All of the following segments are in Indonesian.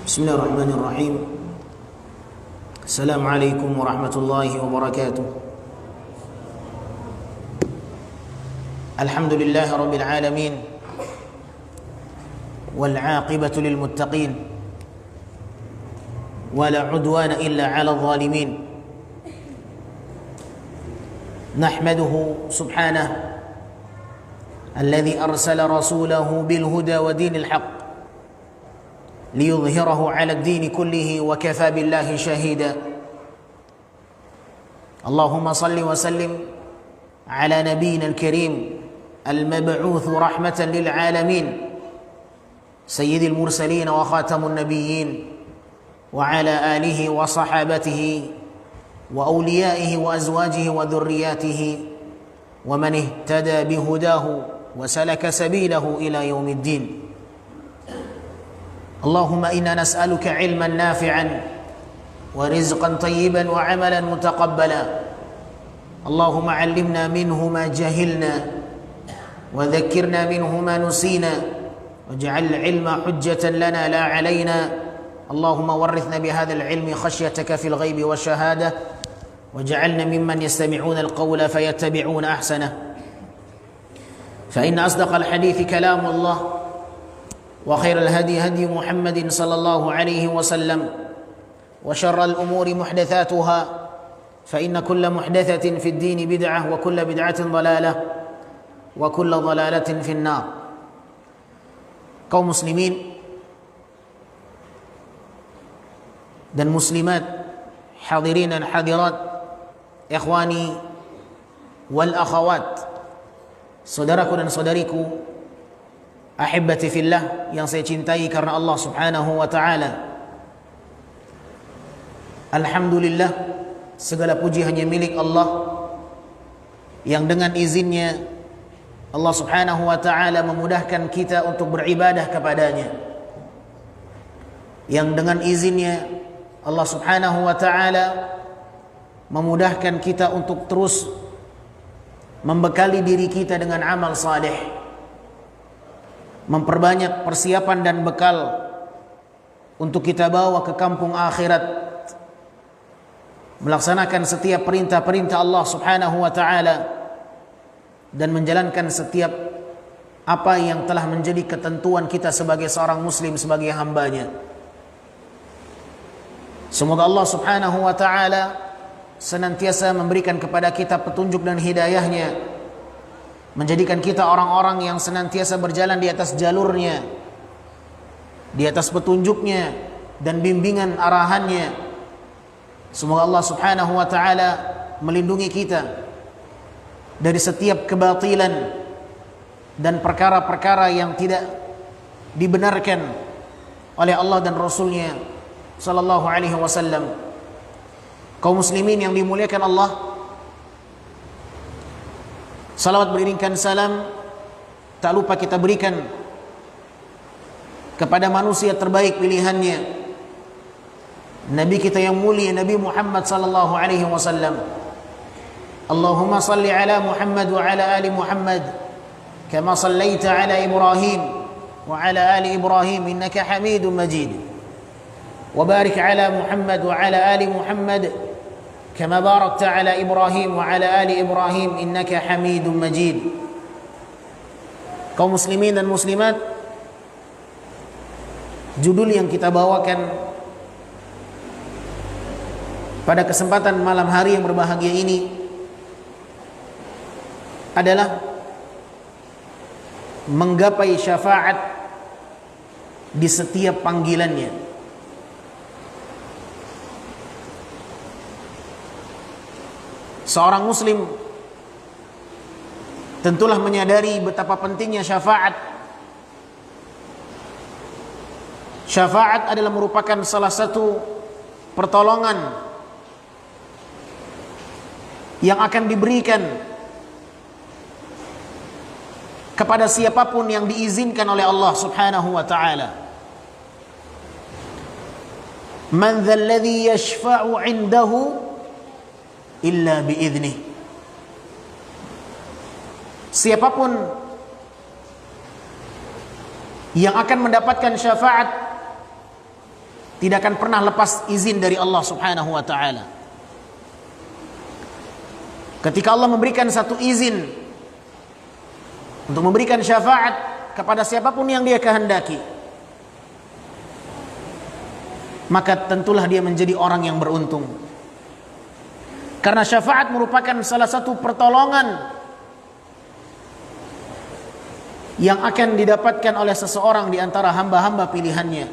بسم الله الرحمن الرحيم. السلام عليكم ورحمة الله وبركاته. الحمد لله رب العالمين، والعاقبة للمتقين، ولا عدوان إلا على الظالمين. نحمده سبحانه الذي أرسل رسوله بالهدى ودين الحق ليظهره على الدين كله وكفى بالله شهيدا. اللهم صل وسلم على نبينا الكريم المبعوث رحمة للعالمين سيد المرسلين وخاتم النبيين، وعلى آله وصحابته وأوليائه وأزواجه وذرياته ومن اهتدى بهداه وسلك سبيله إلى يوم الدين. اللهم إنا نسألك علما نافعا ورزقا طيبا وعملا متقبلا. اللهم علمنا منه ما جهلنا وذكرنا منه ما نسينا، واجعل العلم حجة لنا لا علينا. اللهم ورثنا بهذا العلم خشيتك في الغيب والشهادة، واجعلنا ممن يستمعون القول فيتبعون أحسنه. فإن أصدق الحديث كلام الله، وخير الهدي هدي محمد صلى الله عليه وسلم، وشر الأمور محدثاتها، فإن كل محدثة في الدين بدعة، وكل بدعة ضلالة، وكل ضلالة في النار. Kaum muslimin dan muslimat, hadirin dan hadirat, ikhwani wal akhawat, saudaraku dan saudariku, ahibati fillah yang saya cintai karena Allah Subhanahu wa taala. Alhamdulillah, segala puji hanya milik Allah yang dengan izinnya Allah Subhanahu wa taala memudahkan kita untuk beribadah kepadanya. Yang dengan izinnya Allah Subhanahu wa taala memudahkan kita untuk terus membekali diri kita dengan amal saleh, memperbanyak persiapan dan bekal untuk kita bawa ke kampung akhirat, melaksanakan setiap perintah-perintah Allah Subhanahu wa taala dan menjalankan setiap apa yang telah menjadi ketentuan kita sebagai seorang muslim, sebagai hambanya. Semoga Allah Subhanahu wa taala senantiasa memberikan kepada kita petunjuk dan hidayahnya, menjadikan kita orang-orang yang senantiasa berjalan di atas jalurnya, di atas petunjuknya dan bimbingan arahannya. Semoga Allah Subhanahu wa taala melindungi kita dari setiap kebatilan dan perkara-perkara yang tidak dibenarkan oleh Allah dan Rasulnya sallallahu alaihi wasallam. Kaum muslimin yang dimuliakan Allah, salawat beriringkan salam tak lupa kita berikan kepada manusia terbaik pilihannya, Nabi kita yang mulia, Nabi Muhammad sallallahu alaihi wasallam. Allahumma salli ala Muhammad wa ala ali Muhammad kama sallaita ala Ibrahim wa ala ali Ibrahim innaka Hamidum Majid. Wa barik ala Muhammad wa ala ali Muhammad kama barakta ala Ibrahim wa ala ali Ibrahim innaka Hamidum Majid. Kaum muslimin dan muslimat, judul yang kita bawakan pada kesempatan malam hari yang berbahagia ini adalah menggapai syafaat di setiap panggilannya. Seorang muslim tentulah menyadari betapa pentingnya syafaat. Syafaat adalah merupakan salah satu pertolongan yang akan diberikan kepada siapapun yang diizinkan oleh Allah Subhanahu wa taala. Man dzal ladzi yashfa'u 'indahu illa bi'idnih. Siapapun yang akan mendapatkan syafaat tidak akan pernah lepas izin dari Allah Subhanahu wa taala. Ketika Allah memberikan satu izin untuk memberikan syafaat kepada siapapun yang Dia kehendaki, maka tentulah dia menjadi orang yang beruntung. Karena syafaat merupakan salah satu pertolongan yang akan didapatkan oleh seseorang di antara hamba-hamba pilihannya.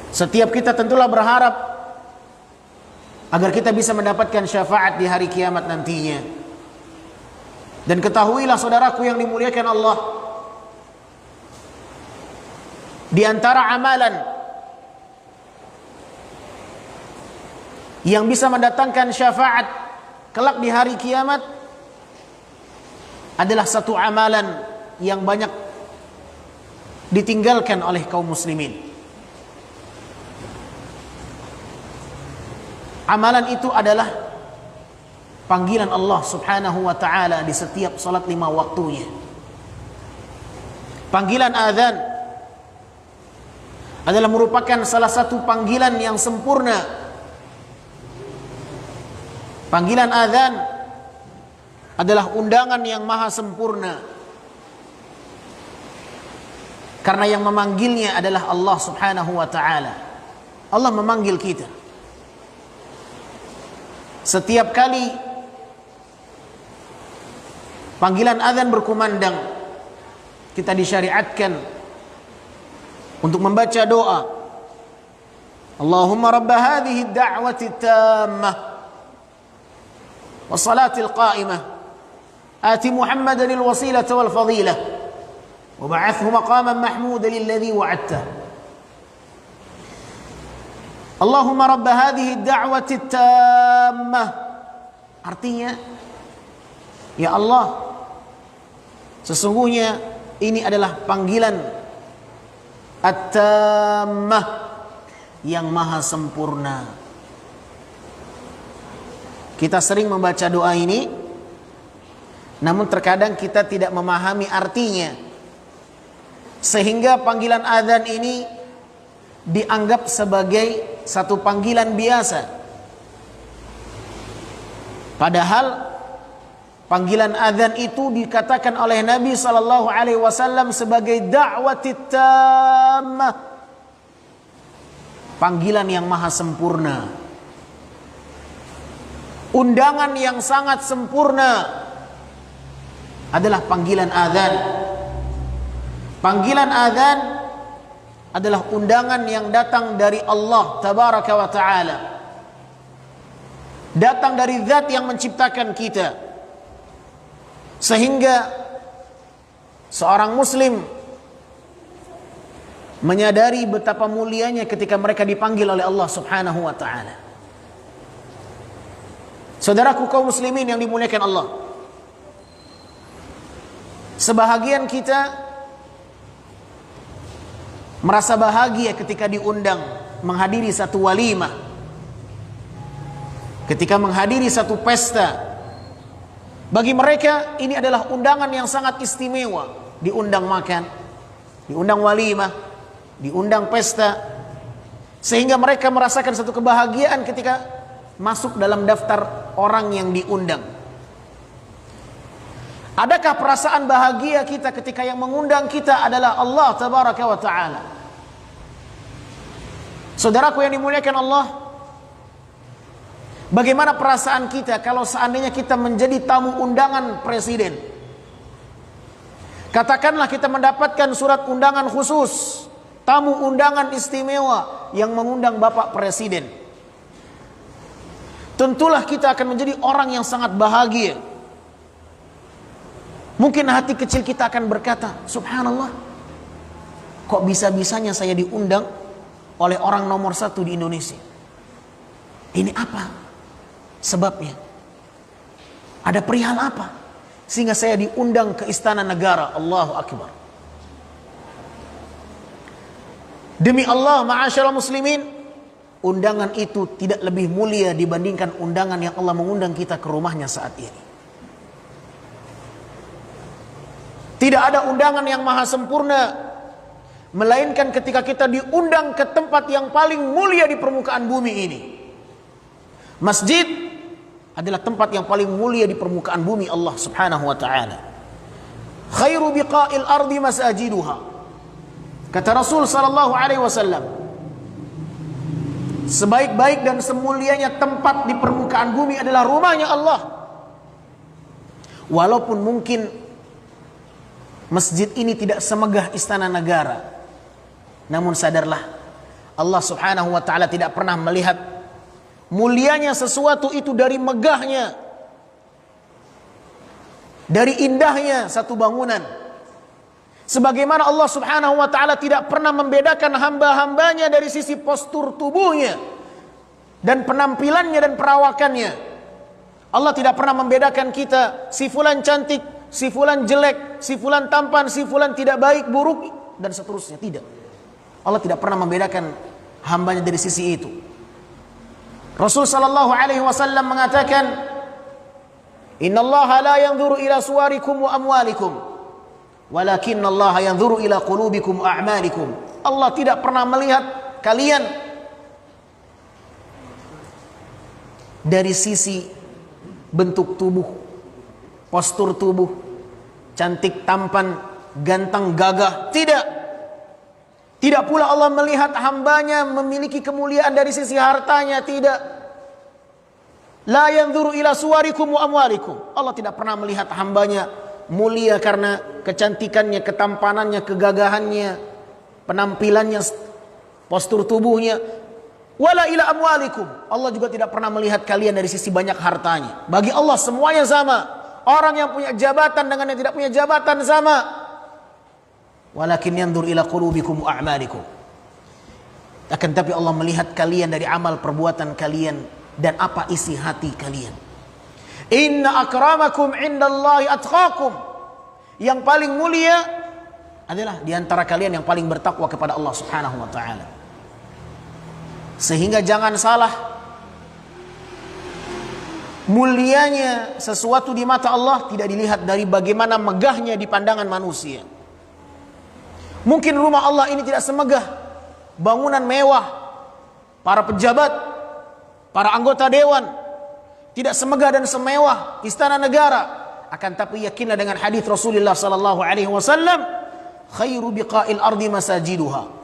Setiap kita tentulah berharap agar kita bisa mendapatkan syafaat di hari kiamat nantinya. Dan ketahuilah saudaraku yang dimuliakan Allah, di antara amalan yang bisa mendatangkan syafaat kelak di hari kiamat adalah satu amalan yang banyak ditinggalkan oleh kaum muslimin. Amalan itu adalah panggilan Allah Subhanahu wa taala di setiap salat 5 waktunya. Panggilan azan adalah merupakan salah satu panggilan yang sempurna. Panggilan azan adalah undangan yang maha sempurna. Karena yang memanggilnya adalah Allah Subhanahu wa taala. Allah memanggil kita. Setiap kali panggilan azan berkumandang, kita disyariatkan untuk membaca doa. Allahumma rabb hadhihi ad-da'wati at-tammah والصلاة القائمة آت محمدا الوسيلة والفضيلة وبعثه مقاما محمودا الذي وعدته اللهم رب هذه الدعوة التامة. Artinya, ya Allah, sesungguhnya ini adalah panggilan at-tammah yang maha sempurna. Kita sering membaca doa ini, namun terkadang kita tidak memahami artinya, sehingga panggilan azan ini dianggap sebagai satu panggilan biasa. Padahal panggilan azan itu dikatakan oleh Nabi SAW sebagai da'watit tammah, panggilan yang maha sempurna, undangan yang sangat sempurna adalah panggilan azan. Panggilan azan adalah undangan yang datang dari Allah Tabaraka wa Ta'ala, datang dari zat yang menciptakan kita, sehingga seorang muslim menyadari betapa mulianya ketika mereka dipanggil oleh Allah Subhanahu wa Ta'ala. Saudaraku kaum muslimin yang dimuliakan Allah, sebahagian kita merasa bahagia ketika diundang menghadiri satu walimah, ketika menghadiri satu pesta. Bagi mereka ini adalah undangan yang sangat istimewa, diundang makan, diundang walimah, diundang pesta, sehingga mereka merasakan satu kebahagiaan ketika masuk dalam daftar orang yang diundang. Adakah perasaan bahagia kita ketika yang mengundang kita adalah Allah Tabaraka wa Ta'ala? Saudaraku yang dimuliakan Allah, bagaimana perasaan kita kalau seandainya kita menjadi tamu undangan presiden? Katakanlah kita mendapatkan surat undangan khusus, tamu undangan istimewa yang mengundang Bapak Presiden. Tentulah kita akan menjadi orang yang sangat bahagia. Mungkin hati kecil kita akan berkata, subhanallah, kok bisa-bisanya saya diundang oleh orang nomor 1 di Indonesia? Ini apa sebabnya? Ada perihal apa sehingga saya diundang ke istana negara? Allahu Akbar. Demi Allah, ma'asyiral muslimin, undangan itu tidak lebih mulia dibandingkan undangan yang Allah mengundang kita ke rumahnya saat ini. Tidak ada undangan yang maha sempurna melainkan ketika kita diundang ke tempat yang paling mulia di permukaan bumi ini. Masjid adalah tempat yang paling mulia di permukaan bumi Allah Subhanahu wa taala. Khairu biqa'il ardi masajiduha. Kata Rasul sallallahu alaihi wasallam, sebaik-baik dan semulianya tempat di permukaan bumi adalah rumahnya Allah. Walaupun mungkin masjid ini tidak semegah istana negara, namun sadarlah, Allah Subhanahu wa taala tidak pernah melihat mulianya sesuatu itu dari megahnya, dari indahnya satu bangunan. Sebagaimana Allah Subhanahu wa taala tidak pernah membedakan hamba-hambanya dari sisi postur tubuhnya dan penampilannya dan perawakannya. Allah tidak pernah membedakan kita, si fulan cantik, si fulan jelek, si fulan tampan, si fulan tidak baik, buruk, dan seterusnya. Tidak. Allah tidak pernah membedakan hambanya dari sisi itu. Rasul sallallahu alaihi wasallam mengatakan, "Innallaha la yanzuru ila suwarikum wa amwalikum, walakinnallaha yanzuru ila qulubikum wa a'malikum." Allah tidak pernah melihat kalian dari sisi bentuk tubuh, postur tubuh, cantik, tampan, ganteng, gagah. Tidak. Tidak pula Allah melihat hambanya memiliki kemuliaan dari sisi hartanya. Tidak. La yanzuru ila suwarikum wa amwalikum. Allah tidak pernah melihat hambanya mulia karena kecantikannya, ketampanannya, kegagahannya, penampilannya, postur tubuhnya. Wala ila amwalikum. Allah juga tidak pernah melihat kalian dari sisi banyak hartanya. Bagi Allah semuanya sama. Orang yang punya jabatan dengan yang tidak punya jabatan sama. Walakin yanzur ila qulubikum wa a'malikum. Akan tapi Allah melihat kalian dari amal perbuatan kalian dan apa isi hati kalian. Inna akramakum indallahi atqakum. Yang paling mulia adalah di antara kalian yang paling bertakwa kepada Allah Subhanahu wa taala. Sehingga jangan salah, mulianya sesuatu di mata Allah tidak dilihat dari bagaimana megahnya di pandangan manusia. Mungkin rumah Allah ini tidak semegah bangunan mewah para pejabat, para anggota dewan, tidak semegah dan semewah istana negara. Akan tapi yakinlah dengan hadis Rasulullah sallallahu alaihi wasallam, khairu biqa'il ardi masajiduha.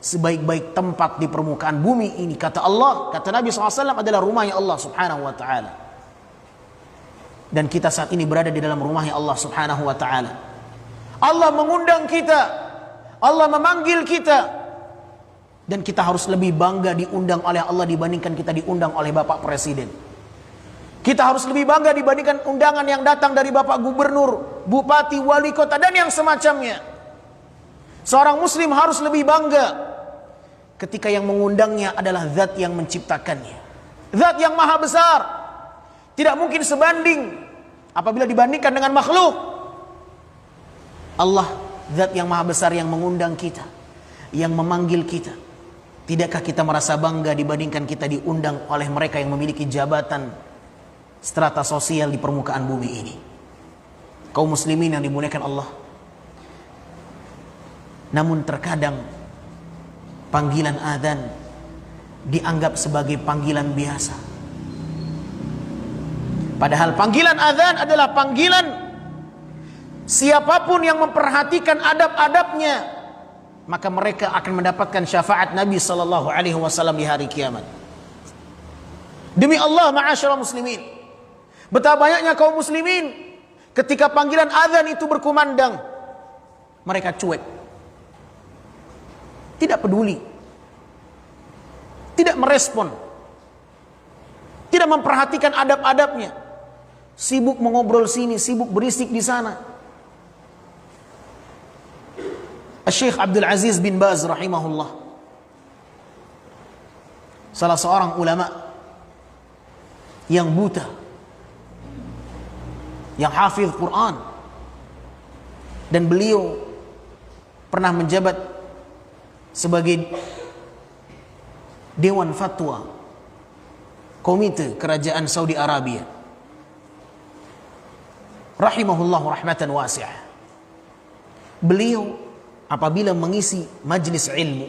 Sebaik-baik tempat di permukaan bumi ini, kata Allah, kata Nabi SAW, adalah rumahnya Allah Subhanahu wa ta'ala. Dan kita saat ini berada di dalam rumahnya Allah Subhanahu wa ta'ala. Allah mengundang kita, Allah memanggil kita, dan kita harus lebih bangga diundang oleh Allah dibandingkan kita diundang oleh Bapak Presiden. Kita harus lebih bangga dibandingkan undangan yang datang dari Bapak Gubernur, Bupati, Wali Kota, dan yang semacamnya. Seorang muslim harus lebih bangga ketika yang mengundangnya adalah zat yang menciptakannya, zat yang maha besar, tidak mungkin sebanding apabila dibandingkan dengan makhluk. Allah, zat yang maha besar yang mengundang kita, yang memanggil kita. Tidakkah kita merasa bangga dibandingkan kita diundang oleh mereka yang memiliki jabatan strata sosial di permukaan bumi ini? Kaum muslimin yang dimuliakan Allah. Namun terkadang panggilan adzan dianggap sebagai panggilan biasa. Padahal panggilan adzan adalah panggilan siapapun yang memperhatikan adab-adabnya, maka mereka akan mendapatkan syafaat Nabi sallallahu alaihi wasallam di hari kiamat. Demi Allah, ma'asyiral muslimin, betapa banyaknya kaum muslimin ketika panggilan adzan itu berkumandang, mereka cuek, tidak peduli, tidak merespon, tidak memperhatikan adab-adabnya, sibuk mengobrol sini, sibuk berisik di sana. Syekh Abdul Aziz bin Baz rahimahullah, salah seorang ulama yang buta, yang hafiz Quran, dan beliau pernah menjabat sebagai Dewan Fatwa Komite Kerajaan Saudi Arabia, rahimahullah rahmatan wasi'ah. Beliau apabila mengisi majlis ilmu,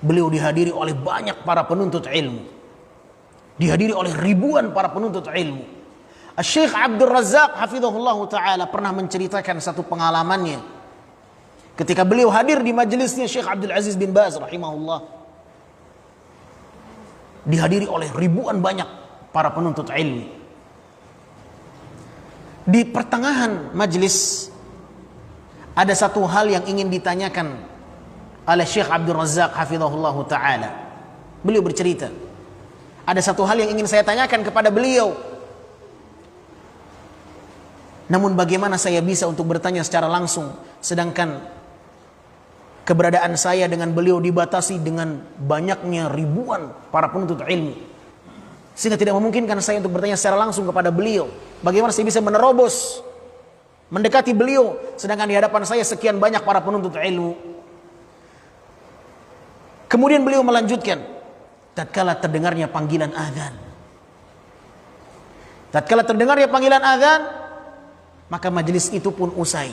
beliau dihadiri oleh banyak para penuntut ilmu, dihadiri oleh ribuan para penuntut ilmu. Syekh Abdul Razak hafizahullah ta'ala pernah menceritakan satu pengalamannya ketika beliau hadir di majelisnya Syekh Abdul Aziz bin Baz rahimahullah, dihadiri oleh ribuan banyak para penuntut ilmu. Di pertengahan majelis ada satu hal yang ingin ditanyakan oleh Syekh Abdul Razak hafizahullah ta'ala. Beliau bercerita, ada satu hal yang ingin saya tanyakan kepada beliau, namun bagaimana saya bisa untuk bertanya secara langsung, sedangkan keberadaan saya dengan beliau dibatasi dengan banyaknya ribuan para penuntut ilmu, sehingga tidak memungkinkan saya untuk bertanya secara langsung kepada beliau. Bagaimana saya bisa menerobos, mendekati beliau, sedangkan di hadapan saya sekian banyak para penuntut ilmu. Kemudian beliau melanjutkan, tatkala terdengarnya panggilan azan, tatkala terdengarnya panggilan azan, maka majelis itu pun usai.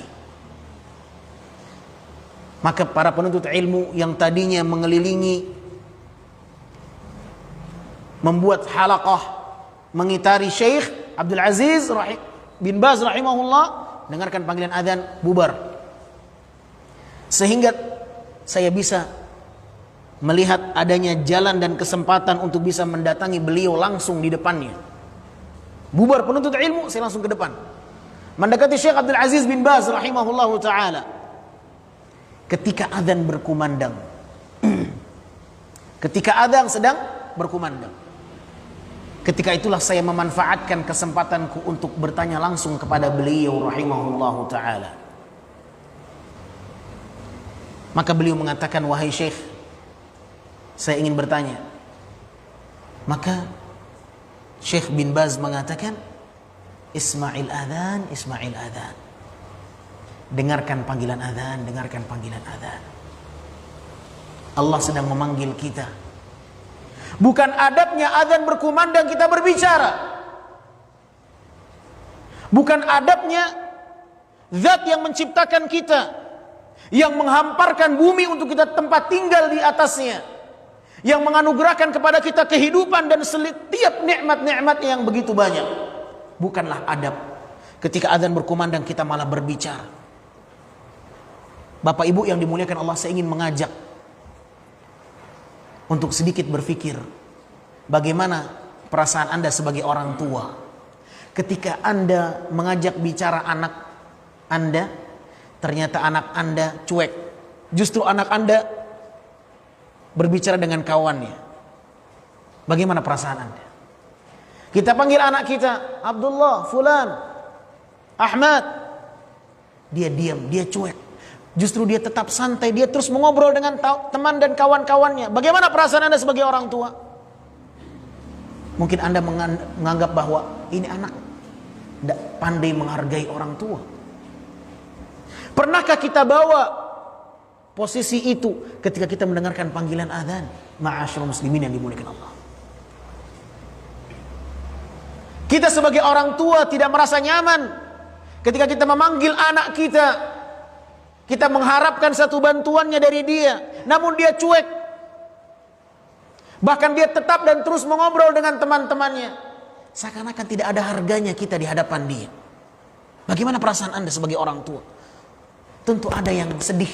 Maka para penuntut ilmu yang tadinya mengelilingi, membuat halaqah mengitari Syekh Abdul Aziz bin Baz rahimahullah, dengarkan panggilan azan, bubar. Sehingga saya bisa melihat adanya jalan dan kesempatan untuk bisa mendatangi beliau langsung di depannya. Bubar penuntut ilmu, saya langsung ke depan, mendekati Syekh Abdul Aziz bin Baz rahimahullahu ta'ala. Ketika azan berkumandang, ketika azan sedang berkumandang, ketika itulah saya memanfaatkan kesempatanku untuk bertanya langsung kepada beliau rahimahullahu ta'ala. Maka beliau mengatakan, wahai Syekh, saya ingin bertanya. Maka Syekh bin Baz mengatakan, Isma'il adhan, Isma'il adhan. Dengarkan panggilan adhan, dengarkan panggilan adhan. Allah sedang memanggil kita. Bukan adabnya adhan berkumandang kita berbicara. Bukan adabnya zat yang menciptakan kita, yang menghamparkan bumi untuk kita tempat tinggal di atasnya, yang menganugerahkan kepada kita kehidupan dan setiap nikmat-nikmat yang begitu banyak. Bukanlah adab ketika azan berkumandang kita malah berbicara. Bapak Ibu yang dimuliakan Allah, saya ingin mengajak untuk sedikit berpikir bagaimana perasaan Anda sebagai orang tua ketika Anda mengajak bicara anak Anda, ternyata anak Anda cuek. Justru anak Anda berbicara dengan kawannya. Bagaimana perasaan Anda? Kita panggil anak kita, Abdullah, Fulan, Ahmad. Dia diam, dia cuek. Justru dia tetap santai, dia terus mengobrol dengan teman dan kawan-kawannya. Bagaimana perasaan Anda sebagai orang tua? Mungkin Anda menganggap bahwa ini anak tidak pandai menghargai orang tua. Pernahkah kita bawa posisi itu ketika kita mendengarkan panggilan azan? Ma'asyiral muslimin yang dimuliakan Allah, kita sebagai orang tua tidak merasa nyaman ketika kita memanggil anak kita. Kita mengharapkan satu bantuannya dari dia, namun dia cuek. Bahkan dia tetap dan terus mengobrol dengan teman-temannya, seakan-akan tidak ada harganya kita di hadapan dia. Bagaimana perasaan Anda sebagai orang tua? Tentu ada yang sedih.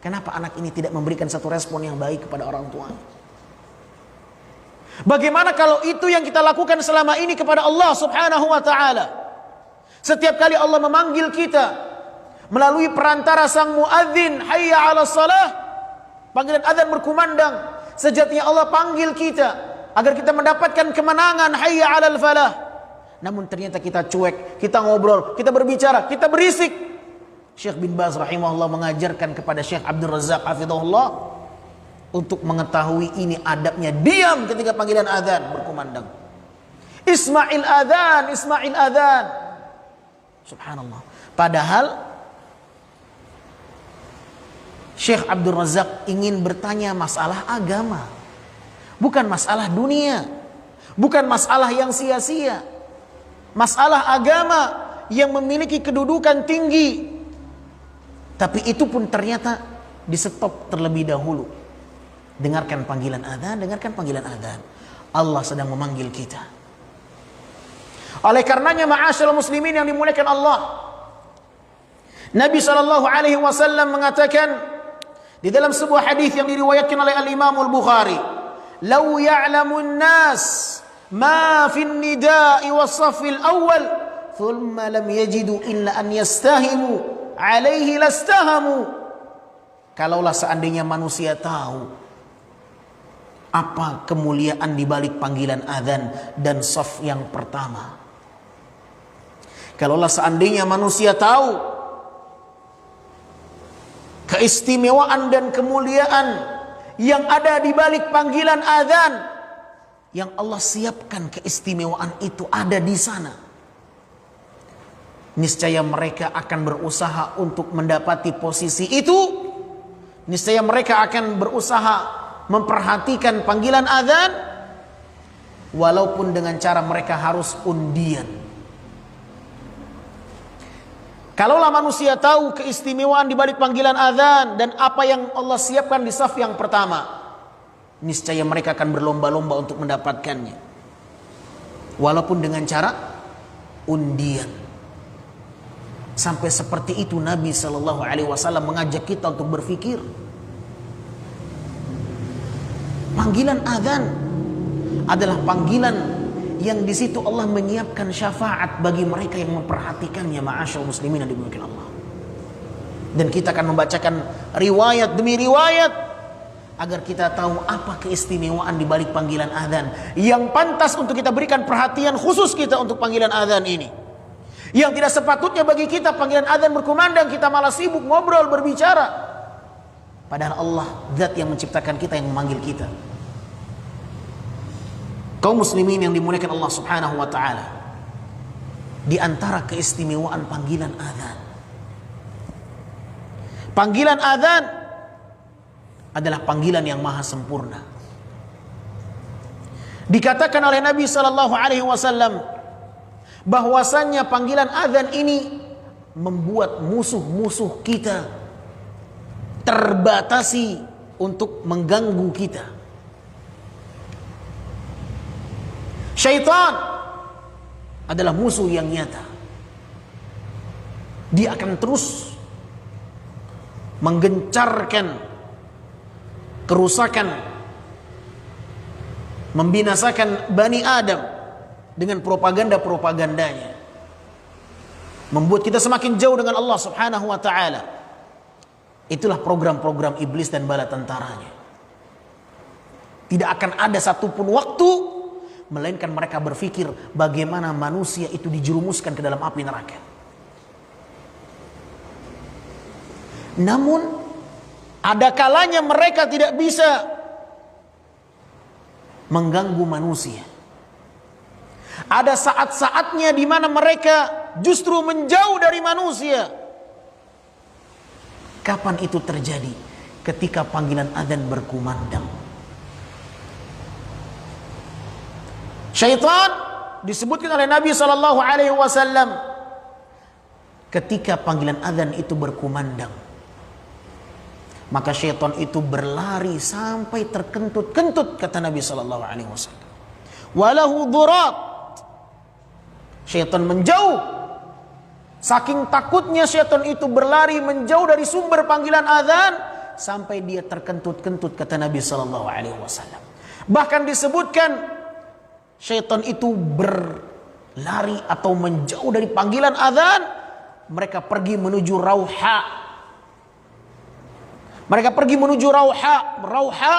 Kenapa anak ini tidak memberikan satu respon yang baik kepada orang tuanya? Bagaimana kalau itu yang kita lakukan selama ini kepada Allah subhanahu wa ta'ala? Setiap kali Allah memanggil kita melalui perantara sang muadzin, hayya 'alas salah, panggilan azan berkumandang, sejatinya Allah panggil kita agar kita mendapatkan kemenangan, hayya 'alal falah. Namun ternyata kita cuek, kita ngobrol, kita berbicara, kita berisik. Syekh bin Baz rahimahullah mengajarkan kepada Syekh Abdul Razak hafizahullah untuk mengetahui ini adabnya diam ketika panggilan azan berkumandang. Isma'il adhan, Isma'il adhan. Subhanallah. Padahal Syekh Abdul Razak ingin bertanya masalah agama, bukan masalah dunia, bukan masalah yang sia-sia, masalah agama yang memiliki kedudukan tinggi, Tapi itu pun ternyata di stop terlebih dahulu. Dengarkan panggilan adzan, dengarkan panggilan adzan. Allah sedang memanggil kita. Oleh karenanya ma'asyiral muslimin yang dimuliakan Allah, Nabi SAW mengatakan di dalam sebuah hadis yang diriwayatkan oleh Al-Imam Al-Bukhari, "Lau ya'lamun nas ma fin nida'i was-saffil awwal, thumma lam yajidu illa an yastahimu alaihi lastahamu." Kalaulah seandainya manusia tahu apa kemuliaan di balik panggilan adzan dan shaf yang pertama. Kalaulah seandainya manusia tahu keistimewaan dan kemuliaan yang ada di balik panggilan adzan, yang Allah siapkan keistimewaan itu ada di sana, niscaya mereka akan berusaha untuk mendapati posisi itu. Niscaya mereka akan berusaha memperhatikan panggilan adzan, walaupun dengan cara mereka harus undian. Kalaulah manusia tahu keistimewaan di balik panggilan adzan dan apa yang Allah siapkan di saf yang pertama, niscaya mereka akan berlomba-lomba untuk mendapatkannya, walaupun dengan cara undian. Sampai seperti itu Nabi SAW mengajak kita untuk berpikir. Panggilan adzan adalah panggilan yang di situ Allah menyiapkan syafaat bagi mereka yang memperhatikannya, ma'asyiral muslimin yang dimuliakan Allah. Dan kita akan membacakan riwayat demi riwayat agar kita tahu apa keistimewaan di balik panggilan adzan yang pantas untuk kita berikan perhatian khusus kita untuk panggilan adzan ini. Yang tidak sepatutnya bagi kita panggilan adzan berkumandang kita malah sibuk ngobrol berbicara, padahal Allah zat yang menciptakan kita, yang memanggil kita. Kaum muslimin yang dimuliakan Allah Subhanahu wa taala, di antara keistimewaan panggilan adzan, panggilan adzan adalah panggilan yang maha sempurna. Dikatakan oleh Nabi sallallahu alaihi wasallam bahwasannya panggilan adzan ini membuat musuh-musuh kita terbatasi untuk mengganggu kita. Syaitan adalah musuh yang nyata. Dia akan terus menggencarkan kerusakan, membinasakan Bani Adam dengan propaganda-propagandanya, membuat kita semakin jauh dengan Allah Subhanahu wa taala. Itulah program-program iblis dan bala tentaranya. Tidak akan ada satupun waktu melainkan mereka berpikir bagaimana manusia itu dijerumuskan ke dalam api neraka. Namun ada kalanya mereka tidak bisa mengganggu manusia. Ada saat-saatnya di mana mereka justru menjauh dari manusia. Kapan itu terjadi? Ketika panggilan adzan berkumandang. Syaitan disebutkan oleh Nabi SAW, ketika panggilan adzan itu berkumandang, maka syaitan itu berlari sampai terkentut-kentut, kata Nabi SAW. Walahu dhurat, syaitan menjauh. Saking takutnya syaitan itu berlari menjauh dari sumber panggilan adzan sampai dia terkentut-kentut, kata Nabi SAW. Bahkan disebutkan syaitan itu berlari atau menjauh dari panggilan adzan. Mereka pergi menuju Rauha. Mereka pergi menuju Rauha. Rauha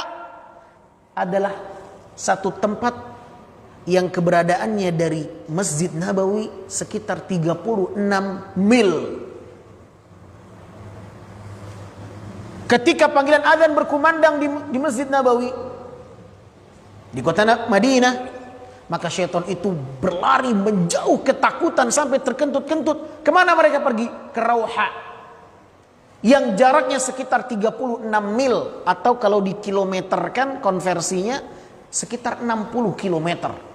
adalah satu tempat yang keberadaannya dari Masjid Nabawi sekitar 36 mil. Ketika panggilan adzan berkumandang di Masjid Nabawi di kota Madinah, maka syaitan itu berlari menjauh ketakutan sampai terkentut-kentut. Kemana mereka pergi? Ke Rauha, yang jaraknya sekitar 36 mil, atau kalau dikilometerkan konversinya sekitar 60 kilometer.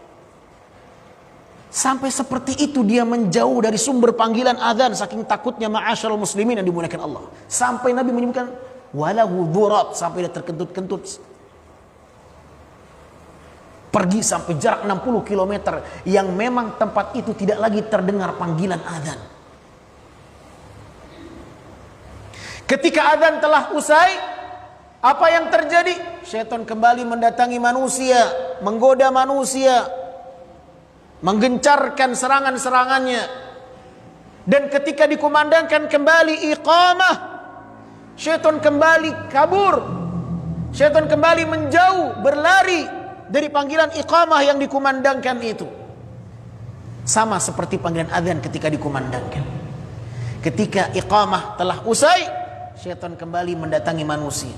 Sampai seperti itu dia menjauh dari sumber panggilan azan saking takutnya, ma'asyiral muslimin yang dimuliakan Allah. Sampai Nabi menyebutkan walahu dhurat, sampai dia terkentut-kentut. Pergi sampai jarak 60 km yang memang tempat itu tidak lagi terdengar panggilan azan. Ketika azan telah usai, apa yang terjadi? Syaitan kembali mendatangi manusia, menggoda manusia, menggencarkan serangan-serangannya. Dan ketika dikumandangkan kembali iqamah, syaitan kembali kabur. Syaitan kembali menjauh, berlari dari panggilan iqamah yang dikumandangkan itu. Sama seperti panggilan azan ketika dikumandangkan. Ketika iqamah telah usai, syaitan kembali mendatangi manusia.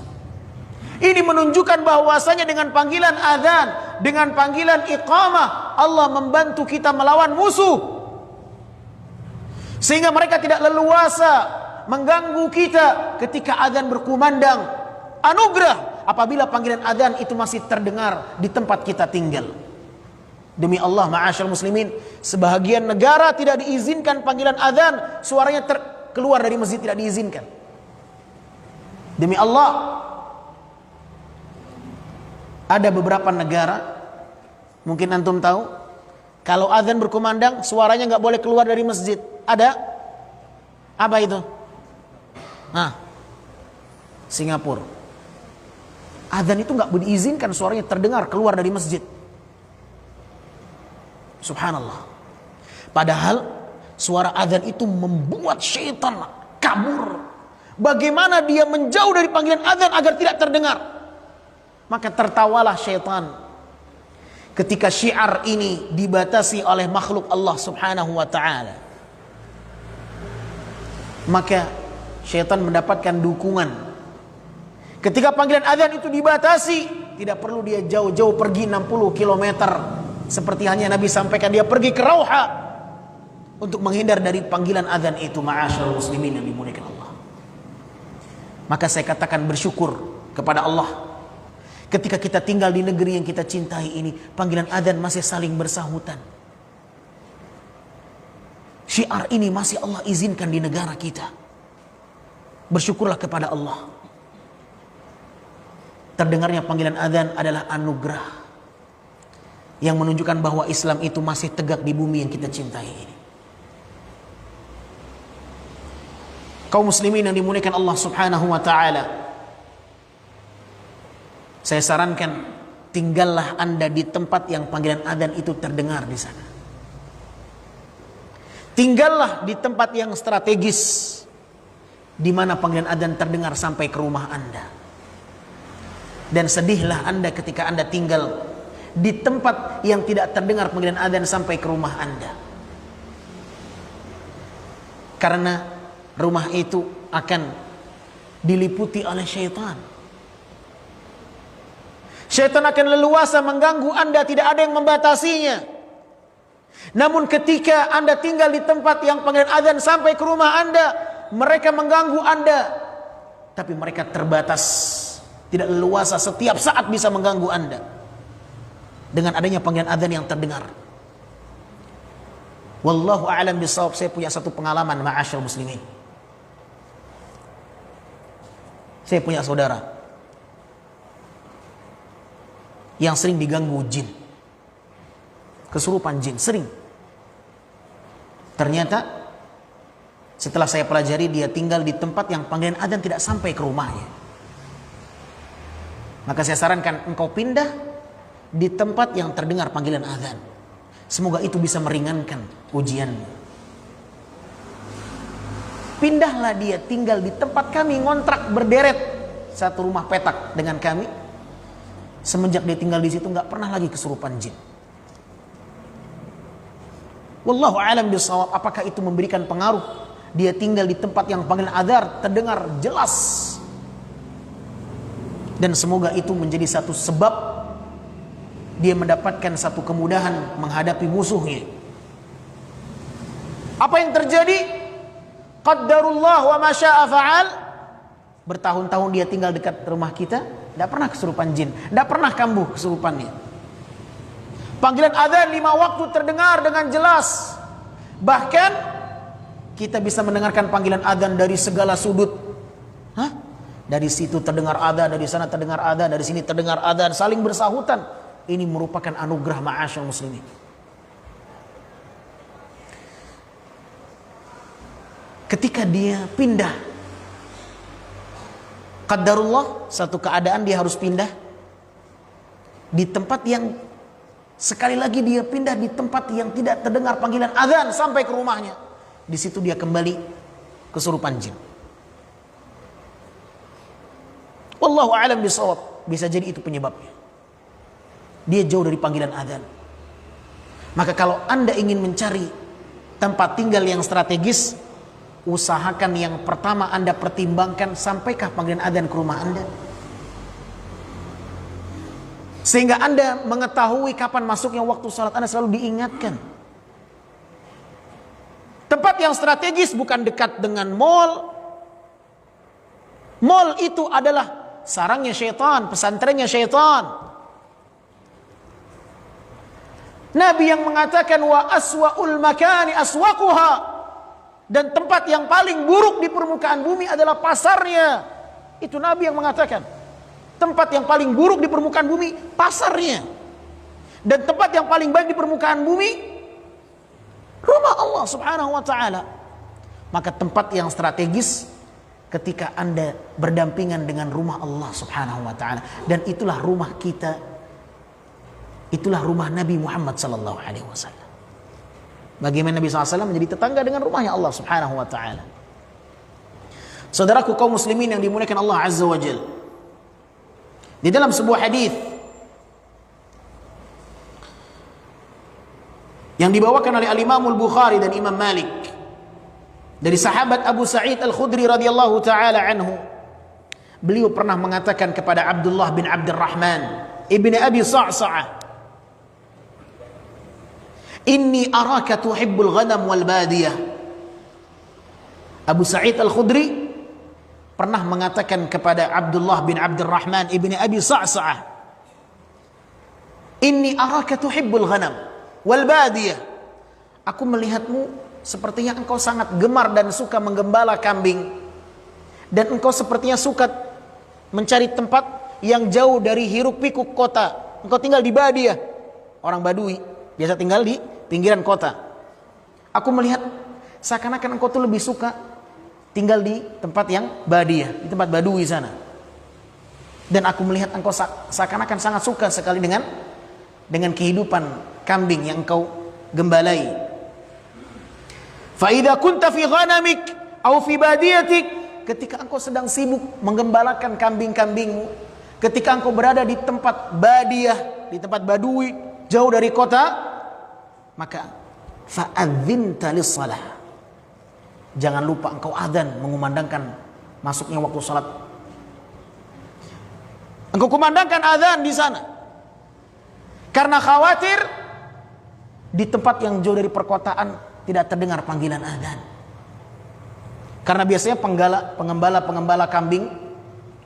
Ini menunjukkan bahwasanya dengan panggilan azan, dengan panggilan iqamah, Allah membantu kita melawan musuh. Sehingga mereka tidak leluasa mengganggu kita ketika azan berkumandang. Anugerah apabila panggilan azan itu masih terdengar di tempat kita tinggal. Demi Allah, ma'asyiral muslimin, sebahagian negara tidak diizinkan panggilan azan, suaranya keluar dari masjid tidak diizinkan. Demi Allah, ada beberapa negara, mungkin antum tahu, kalau azan berkumandang suaranya nggak boleh keluar dari masjid. Ada? Apa itu? Nah, Singapura. Azan itu nggak diizinkan suaranya terdengar keluar dari masjid. Subhanallah. Padahal suara azan itu membuat syaitan kabur. Bagaimana dia menjauh dari panggilan azan agar tidak terdengar? Maka tertawalah syaitan ketika syiar ini dibatasi oleh makhluk Allah subhanahu wa ta'ala. Maka syaitan mendapatkan dukungan. Ketika panggilan azan itu dibatasi, tidak perlu dia jauh-jauh pergi 60 km. Seperti hanya Nabi sampaikan, dia pergi ke Rauha untuk menghindar dari panggilan azan itu. Ma'asyiral muslimin yang dimuliakan Allah. Maka saya katakan bersyukur kepada Allah. Ketika kita tinggal di negeri yang kita cintai ini, panggilan azan masih saling bersahutan. Syiar ini masih Allah izinkan di negara kita. Bersyukurlah kepada Allah. Terdengarnya panggilan azan adalah anugerah yang menunjukkan bahwa Islam itu masih tegak di bumi yang kita cintai ini. Kaum muslimin yang dimuliakan Allah subhanahu wa ta'ala, saya sarankan tinggallah Anda di tempat yang panggilan azan itu terdengar di sana. Tinggallah di tempat yang strategis di mana panggilan azan terdengar sampai ke rumah Anda. Dan sedihlah Anda ketika Anda tinggal di tempat yang tidak terdengar panggilan azan sampai ke rumah Anda. Karena rumah itu akan diliputi oleh syaitan. Syaitan akan leluasa mengganggu Anda, tidak ada yang membatasinya. Namun ketika Anda tinggal di tempat yang panggilan azan sampai ke rumah Anda, mereka mengganggu Anda, tapi mereka terbatas, tidak leluasa setiap saat bisa mengganggu Anda dengan adanya panggilan azan yang terdengar. Wallahu a'lam bishawab. Saya punya satu pengalaman, ma'asyiral muslimin. Saya punya saudara yang sering diganggu jin, kesurupan jin, sering. Ternyata setelah saya pelajari, dia tinggal di tempat yang panggilan azan tidak sampai ke rumahnya. Maka saya sarankan engkau pindah di tempat yang terdengar panggilan azan. Semoga itu bisa meringankan ujianmu. Pindahlah dia tinggal di tempat kami ngontrak berderet satu rumah petak dengan kami. Semenjak dia tinggal di situ nggak pernah lagi kesurupan jin. Wallahu a'lam bishawab. Apakah itu memberikan pengaruh? Dia tinggal di tempat yang panggilan azan terdengar jelas. Dan semoga itu menjadi satu sebab dia mendapatkan satu kemudahan menghadapi musuhnya. Apa yang terjadi? Qaddarullah wa ma syaa fa'al. Bertahun-tahun dia tinggal dekat rumah kita, tidak pernah kesurupan jin, tidak pernah kambuh kesurupannya. Panggilan adzan 5 waktu terdengar dengan jelas. Bahkan kita bisa mendengarkan panggilan adzan dari segala sudut. Hah? Dari situ terdengar adzan, dari sana terdengar adzan, dari sini terdengar adzan, saling bersahutan. Ini merupakan anugerah ma'asyal muslimin. Ketika dia pindah, qadarullah, satu keadaan dia harus pindah di tempat yang, sekali lagi dia pindah di tempat yang tidak terdengar panggilan adzan sampai ke rumahnya. Di situ dia kembali kesurupan jin. Wallahu a'lam bishawab. Bisa jadi itu penyebabnya. Dia jauh dari panggilan adzan. Maka kalau Anda ingin mencari tempat tinggal yang strategis, usahakan yang pertama Anda pertimbangkan, sampaikah panggilan adzan ke rumah Anda? Sehingga Anda mengetahui kapan masuknya waktu salat, Anda selalu diingatkan. Tempat yang strategis bukan dekat dengan mall. Mall itu adalah sarangnya syaitan, pesantrennya syaitan. Nabi yang mengatakan wa aswa'ul makani aswaquha, dan tempat yang paling buruk di permukaan bumi adalah pasarnya. Itu Nabi yang mengatakan. Tempat yang paling buruk di permukaan bumi, pasarnya. Dan tempat yang paling baik di permukaan bumi, rumah Allah subhanahu wa ta'ala. Maka tempat yang strategis ketika Anda berdampingan dengan rumah Allah subhanahu wa ta'ala. Dan itulah rumah kita, itulah rumah Nabi Muhammad sallallahu alaihi wasallam. Bagaimana Nabi SAW menjadi tetangga dengan rumahnya Allah subhanahu wa ta'ala. Saudaraku kaum muslimin yang dimuliakan Allah azza wa jalla, di dalam sebuah hadis yang dibawakan oleh Al-Imam Al-Bukhari dan Imam Malik dari sahabat Abu Sa'id Al-Khudri radhiyallahu taala anhu, beliau pernah mengatakan kepada Abdullah bin Abdurrahman ibni Abi Sa'sa'ah, "Inni araka tuhibbul ghanam wal badiyah." Abu Sa'id Al-Khudri pernah mengatakan kepada Abdullah bin Abdurrahman ibni Abi Sa'sa'ah, "Inni araka tuhibbul ghanam wal badiyah." Aku melihatmu sepertinya engkau sangat gemar dan suka menggembala kambing, dan engkau sepertinya suka mencari tempat yang jauh dari hiruk pikuk kota. Engkau tinggal di badiyah. Orang Badui biasa tinggal di pinggiran kota. Aku melihat seakan-akan engkau tuh lebih suka tinggal di tempat yang badiyah, di tempat Badui sana. Dan aku melihat engkau seakan-akan sangat suka sekali dengan kehidupan kambing yang engkau gembalai. Fa idza kunta fi ghanamik aw fi badiyatik, ketika engkau sedang sibuk menggembalakan kambing-kambingmu, ketika engkau berada di tempat badiyah, di tempat Badui, jauh dari kota, maka fa'adzinta lis-shalah, jangan lupa engkau adzan mengumandangkan masuknya waktu salat. Engkau kumandangkan adzan di sana, karena khawatir di tempat yang jauh dari perkotaan tidak terdengar panggilan adzan. Karena biasanya pengembala kambing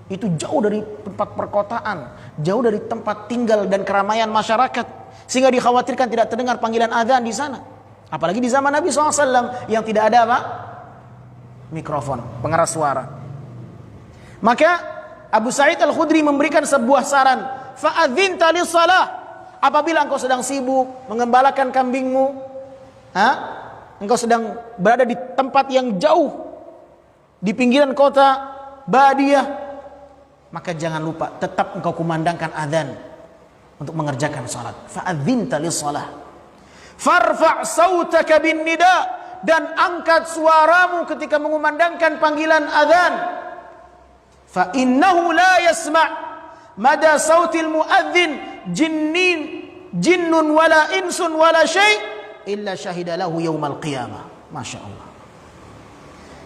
itu jauh dari tempat perkotaan, jauh dari tempat tinggal dan keramaian masyarakat, sehingga dikhawatirkan tidak terdengar panggilan adzan di sana. Apalagi di zaman Nabi SAW yang tidak ada apa? Mikrofon, pengeras suara. Maka Abu Sa'id Al-Khudri memberikan sebuah saran, fa'adzinta lis-shalah, apabila engkau sedang sibuk mengembalakan kambingmu, engkau sedang berada di tempat yang jauh di pinggiran kota badiyah, maka jangan lupa tetap engkau kumandangkan adzan untuk mengerjakan salat. Fa'adzinta lis-shalah, farfa' sautaka bin nida, dan angkat suaramu ketika mengumandangkan panggilan adzan. Fa innahu la yasma' mada sautil muadzin jinnun wala insun wala syai' illa syahida lahu yaumal qiyamah. Masya Allah.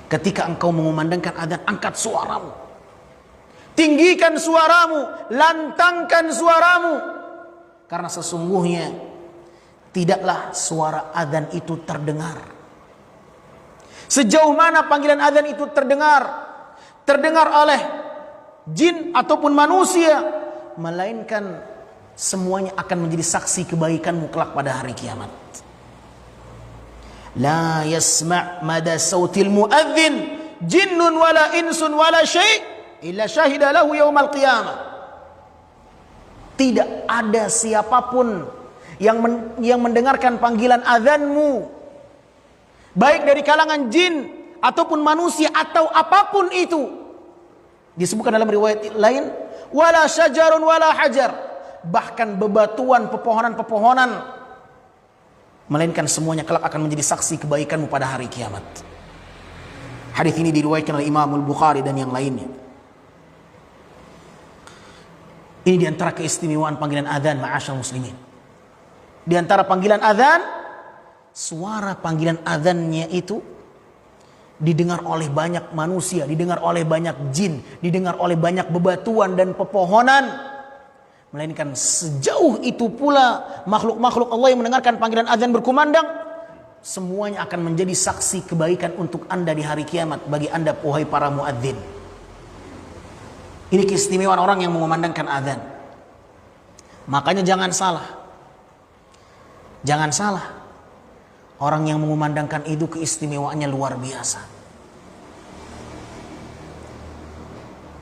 Ketika engkau mengumandangkan adzan, angkat suaramu, tinggikan suaramu, lantangkan suaramu, karena sesungguhnya tidaklah suara adzan itu terdengar sejauh mana panggilan adzan itu terdengar oleh jin ataupun manusia, melainkan semuanya akan menjadi saksi kebaikanmu kelak pada hari kiamat. La yasma' mada sautil muadzin jinnun wala insun wala syai' illa syahida lahu yaumal qiyamah. Tidak ada siapapun yang mendengarkan panggilan azanmu, baik dari kalangan jin ataupun manusia atau apapun itu. Disebutkan dalam riwayat lain, wala syajarun wala hajar, bahkan bebatuan, pepohonan-pepohonan, melainkan semuanya kelak akan menjadi saksi kebaikanmu pada hari kiamat. Hadis ini diriwayatkan oleh Imam Al-Bukhari dan yang lainnya. Ini diantara keistimewaan panggilan azan, ma'asyal muslimin. Di antara panggilan azan, suara panggilan azannya itu didengar oleh banyak manusia, didengar oleh banyak jin, didengar oleh banyak bebatuan dan pepohonan. Melainkan sejauh itu pula makhluk-makhluk Allah yang mendengarkan panggilan azan berkumandang, semuanya akan menjadi saksi kebaikan untuk anda di hari kiamat, bagi anda wahai para muadzin. Ini keistimewaan orang yang mengumandangkan azan. Makanya jangan salah. Jangan salah. Orang yang mengumandangkan itu keistimewaannya luar biasa.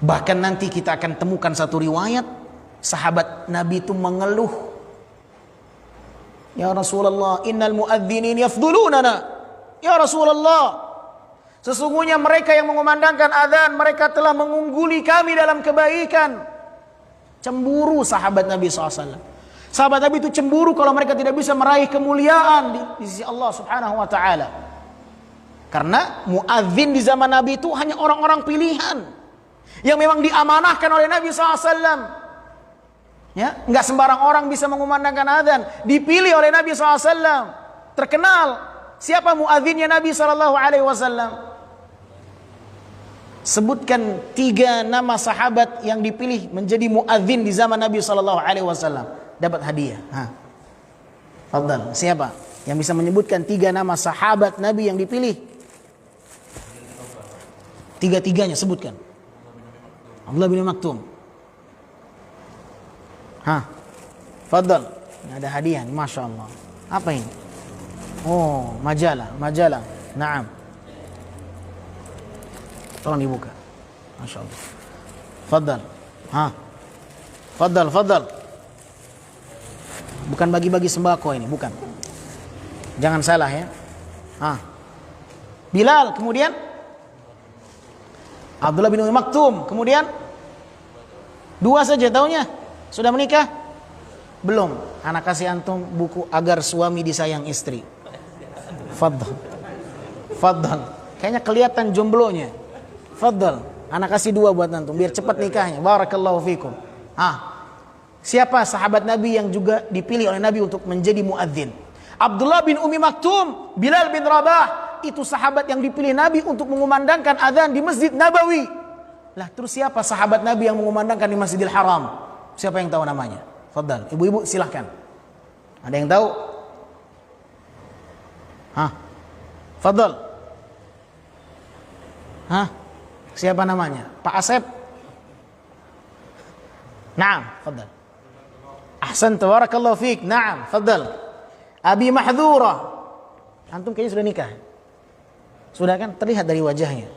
Bahkan nanti kita akan temukan satu riwayat, sahabat Nabi itu mengeluh, ya Rasulullah, innal muadzinin yafdulunana. Ya Rasulullah, sesungguhnya mereka yang mengumandangkan azan, mereka telah mengungguli kami dalam kebaikan. Cemburu sahabat Nabi SAW. Sahabat Nabi itu cemburu kalau mereka tidak bisa meraih kemuliaan di sisi Allah Subhanahu wa taala. Karena muadzin di zaman Nabi itu hanya orang-orang pilihan yang memang diamanahkan oleh Nabi SAW. Ya, enggak sembarang orang bisa mengumandangkan azan, dipilih oleh Nabi SAW. Terkenal siapa muadzinnya Nabi SAW? Sebutkan 3 nama sahabat yang dipilih menjadi muadzin di zaman Nabi SAW. Dapat hadiah. Fadhal. Siapa yang bisa menyebutkan 3 nama sahabat Nabi yang dipilih? 3-3-nya sebutkan. Abdullah bin Maktum. Fadhal. Ini ada hadiah, Masya Allah. Apa ini? Oh, majalah. Naam. Tolong dibuka. Masya Allah. Fadhal. Fadhal. Bukan bagi-bagi sembako ini, bukan. Jangan salah ya. Bilal, kemudian Abdullah bin Maktum, kemudian 2 saja taunya. Sudah menikah? Belum. Anak kasih antum buku Agar Suami Disayang Istri. Fadhal. Kayaknya kelihatan jomblonya. Fadhal. Anak kasih 2 buat antum biar cepat nikahnya. Barakallahu fikum. Siapa sahabat Nabi yang juga dipilih oleh Nabi untuk menjadi muadzin? Abdullah bin Umi Maktum, Bilal bin Rabah. Itu sahabat yang dipilih Nabi untuk mengumandangkan azan di Masjid Nabawi. Lah terus siapa sahabat Nabi yang mengumandangkan di Masjidil Haram? Siapa yang tahu namanya? Fadhal. Ibu-ibu silahkan. Ada yang tahu? Fadhal. Siapa namanya? Pak Asep? Naam, fadhal. Ahsan, tabarakallahu fiik. Naam, fadhal. Abi Mahdhura. Antum kayaknya sudah nikah. Sudah kan? Terlihat dari wajahnya.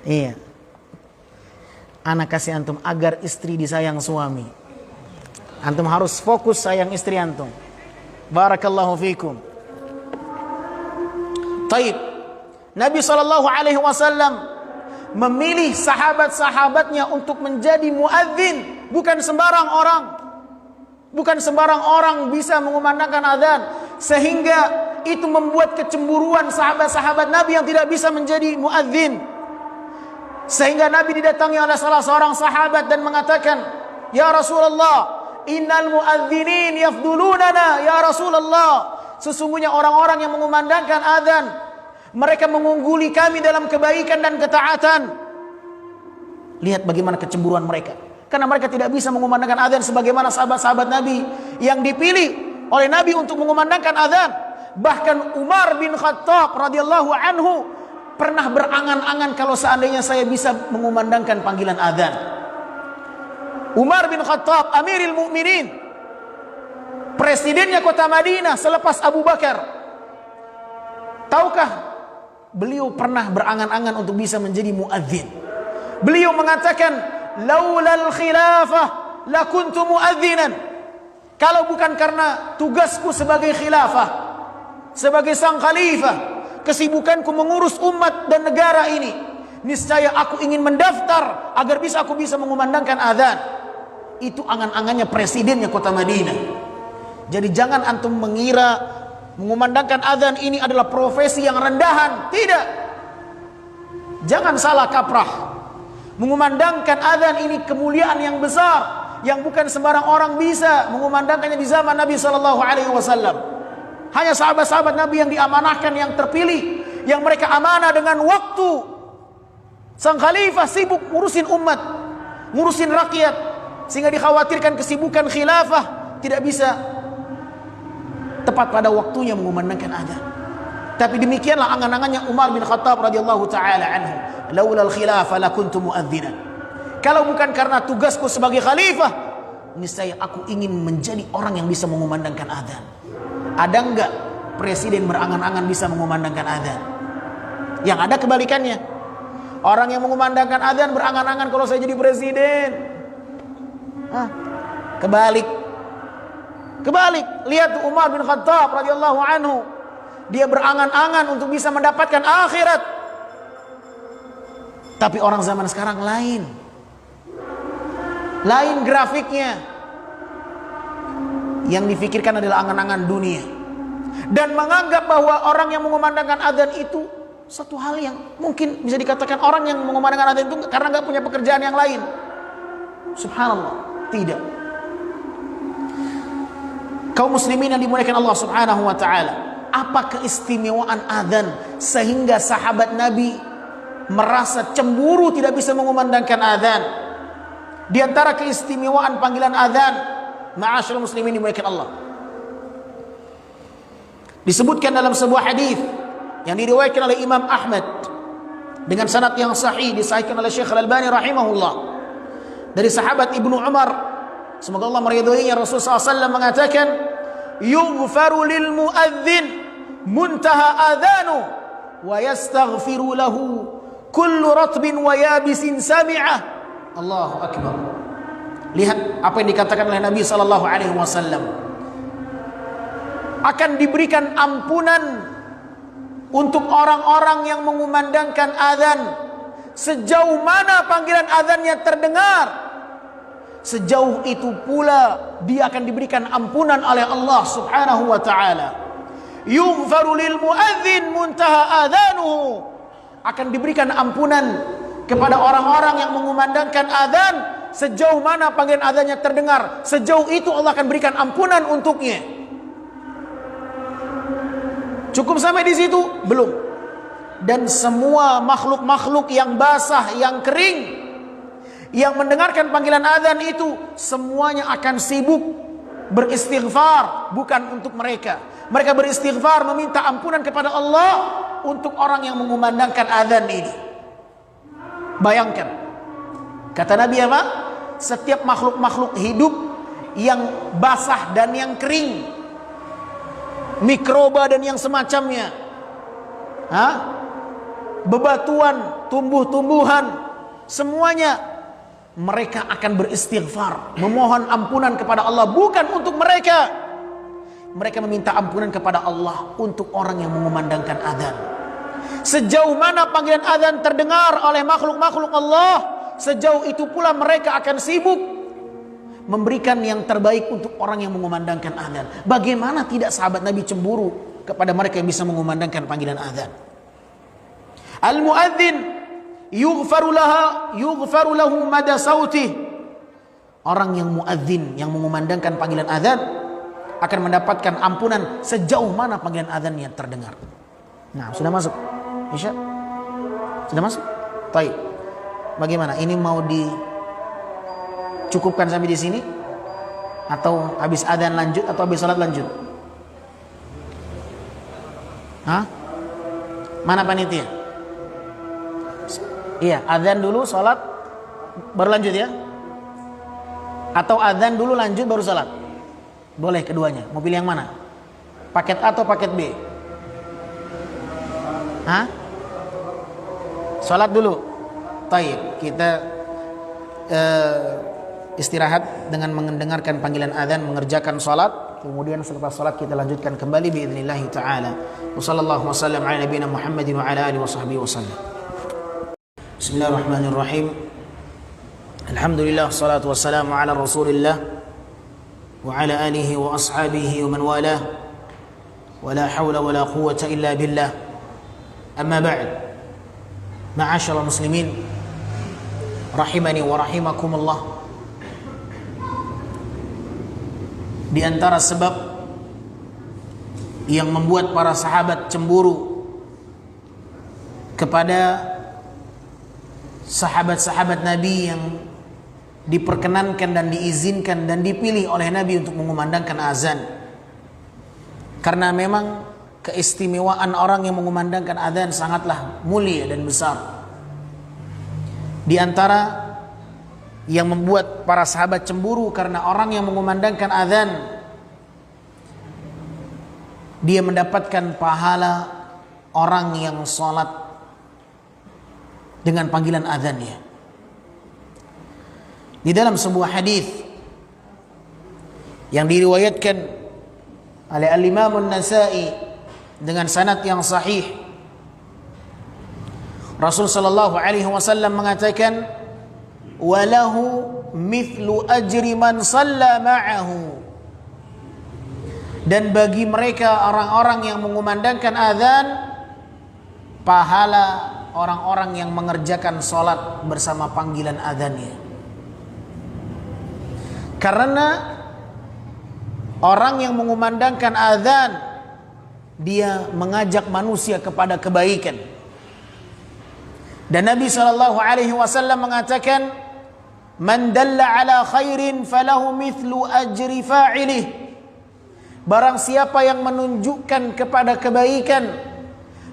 Iya. Anak kasih antum agar istri disayang suami. Antum harus fokus sayang istri antum. Barakallahu fiikum. Taib. Nabi SAW memilih sahabat-sahabatnya untuk menjadi muadzin. Bukan sembarang orang. Bukan sembarang orang bisa mengumandangkan azan. Sehingga itu membuat kecemburuan sahabat-sahabat Nabi yang tidak bisa menjadi muadzin. Sehingga Nabi didatangi oleh salah seorang sahabat dan mengatakan, ya Rasulullah, innal muadzinin yafdulunana ya Rasulullah. Sesungguhnya orang-orang yang mengumandangkan azan, mereka mengungguli kami dalam kebaikan dan ketaatan. Lihat bagaimana kecemburuan mereka. Karena mereka tidak bisa mengumandangkan azan sebagaimana sahabat-sahabat Nabi yang dipilih oleh Nabi untuk mengumandangkan azan. Bahkan Umar bin Khattab radhiyallahu anhu pernah berangan-angan kalau seandainya saya bisa mengumandangkan panggilan azan. Umar bin Khattab, Amirul Mukminin, presidennya kota Madinah selepas Abu Bakar. Tahukah beliau pernah berangan-angan untuk bisa menjadi muadzin? Beliau mengatakan, "Laulal khilafah lakuntu muadzinan." Kalau bukan karena tugasku sebagai khilafah, sebagai sang khalifah, kesibukanku mengurus umat dan negara ini, niscaya aku ingin mendaftar agar aku bisa mengumandangkan azan. Itu angan-angannya presidennya kota Madinah. Jadi jangan antum mengira mengumandangkan azan ini adalah profesi yang rendahan. Tidak. Jangan salah kaprah. Mengumandangkan azan ini kemuliaan yang besar yang bukan sembarang orang bisa mengumandangkannya di zaman Nabi sallallahu alaihi wasallam. Hanya sahabat-sahabat Nabi yang diamanahkan, yang terpilih, yang mereka amanah dengan waktu. Sang khalifah sibuk ngurusin umat, ngurusin rakyat, sehingga dikhawatirkan kesibukan khilafah tidak bisa tepat pada waktunya mengumandangkan azan. Tapi demikianlah angan-angannya Umar bin Khattab radhiyallahu taala anhu. Laulal khilafah lakuntu muadzinan. Kalau bukan karena tugasku sebagai khalifah, niscaya aku ingin menjadi orang yang bisa mengumandangkan azan. Ada enggak presiden berangan-angan bisa mengumandangkan azan? Yang ada kebalikannya. Orang yang mengumandangkan azan berangan-angan, kalau saya jadi presiden. Kebalik. Lihat Umar bin Khattab radhiyallahu anhu. Dia berangan-angan untuk bisa mendapatkan akhirat. Tapi orang zaman sekarang lain grafiknya. Yang difikirkan adalah angan-angan dunia, dan menganggap bahwa orang yang mengumandangkan azan itu satu hal yang mungkin bisa dikatakan orang yang mengumandangkan azan itu karena nggak punya pekerjaan yang lain. Subhanallah, tidak. Kaum muslimin yang dimuliakan Allah Subhanahu wa taala, apa keistimewaan azan sehingga sahabat Nabi merasa cemburu tidak bisa mengumandangkan azan? Di antara keistimewaan panggilan azan, ma'asyiral muslimin dimuliakan Allah, disebutkan dalam sebuah hadis yang diriwayatkan oleh Imam Ahmad dengan sanad yang sahih, disahihkan oleh Syekh Al-Albani rahimahullah, dari sahabat Ibnu Umar, semoga Allah meridhoinya, Rasulullah SAW mengatakan, yughfaru lil muadzin muntaha adhanu wa yastaghfiru lahu kullu ratbin wa yabisin sami'ah. Allahu akbar. Lihat apa yang dikatakan oleh Nabi sallallahu alaihi wasallam. Akan diberikan ampunan untuk orang-orang yang mengumandangkan azan sejauh mana panggilan azannya terdengar. Sejauh itu pula dia akan diberikan ampunan oleh Allah Subhanahu wa taala. Yughfaru lil muadzin muntaha adzanuhu. Akan diberikan ampunan kepada orang-orang yang mengumandangkan azan sejauh mana panggilan azannya terdengar. Sejauh itu Allah akan berikan ampunan untuknya. Cukup sampai di situ? Belum. Dan semua makhluk-makhluk yang basah, yang kering, yang mendengarkan panggilan azan itu, semuanya akan sibuk beristighfar, bukan untuk mereka. Mereka beristighfar, meminta ampunan kepada Allah untuk orang yang mengumandangkan azan ini. Bayangkan, kata Nabi apa? Setiap makhluk-makhluk hidup yang basah dan yang kering, mikroba dan yang semacamnya, bebatuan, tumbuh-tumbuhan, semuanya mereka akan beristighfar, memohon ampunan kepada Allah, bukan untuk mereka. Mereka meminta ampunan kepada Allah untuk orang yang mengumandangkan azan. Sejauh mana panggilan azan terdengar oleh makhluk-makhluk Allah, sejauh itu pula mereka akan sibuk memberikan yang terbaik untuk orang yang mengumandangkan azan. Bagaimana tidak sahabat Nabi cemburu kepada mereka yang bisa mengumandangkan panggilan azan? Al-muadzin yughfaru lahu mada sautih. Orang yang muadzin, yang mengumandangkan panggilan azan, akan mendapatkan ampunan sejauh mana panggilan azan yang terdengar. Nah, sudah masuk Isya? Sudah masuk? Baik. Bagaimana? Ini mau dicukupkan sampai di sini? Atau habis azan lanjut atau habis salat lanjut? Mana panitia? Iya, azan dulu, salat baru lanjut ya. Atau adzan dulu lanjut baru salat? Boleh keduanya. Mau pilih yang mana? Paket A atau paket B? Hah? Salat dulu. Taib. Kita istirahat dengan mendengarkan panggilan adzan, mengerjakan salat, kemudian setelah salat kita lanjutkan kembali باذنillah taala. Wassallallahu wasallam ala nabiyina Muhammadin wa ala alihi washabbihi wasallam. Bismillahirrahmanirrahim. Alhamdulillah wassalatu wassalamu ala Rasulillah wa ala alihi wa ashabihi wa man walah. Wala haula wala quwwata illa billah. Amma ba'd. Ma'asyiral muslimin rahimani wa rahimakumullah. Di antara sebab yang membuat para sahabat cemburu kepada sahabat-sahabat Nabi yang diperkenankan dan diizinkan dan dipilih oleh Nabi untuk mengumandangkan azan, karena memang keistimewaan orang yang mengumandangkan azan sangatlah mulia dan besar. Di antara yang membuat para sahabat cemburu karena orang yang mengumandangkan azan, dia mendapatkan pahala orang yang sholat dengan panggilan azannya. Di dalam sebuah hadis yang diriwayatkan oleh Al-Imam An-Nasa'i dengan sanad yang sahih, Rasul sallallahu alaihi wasallam mengatakan, walahu mithlu ajri man shalla ma'ahu, dan bagi mereka orang-orang yang mengumandangkan azan pahala orang-orang yang mengerjakan salat bersama panggilan azannya. Karena orang yang mengumandangkan azan, dia mengajak manusia kepada kebaikan. Dan Nabi SAW mengatakan, man dalla ala khairin falahu mithlu ajri fa'ilih. Barang siapa yang menunjukkan kepada kebaikan,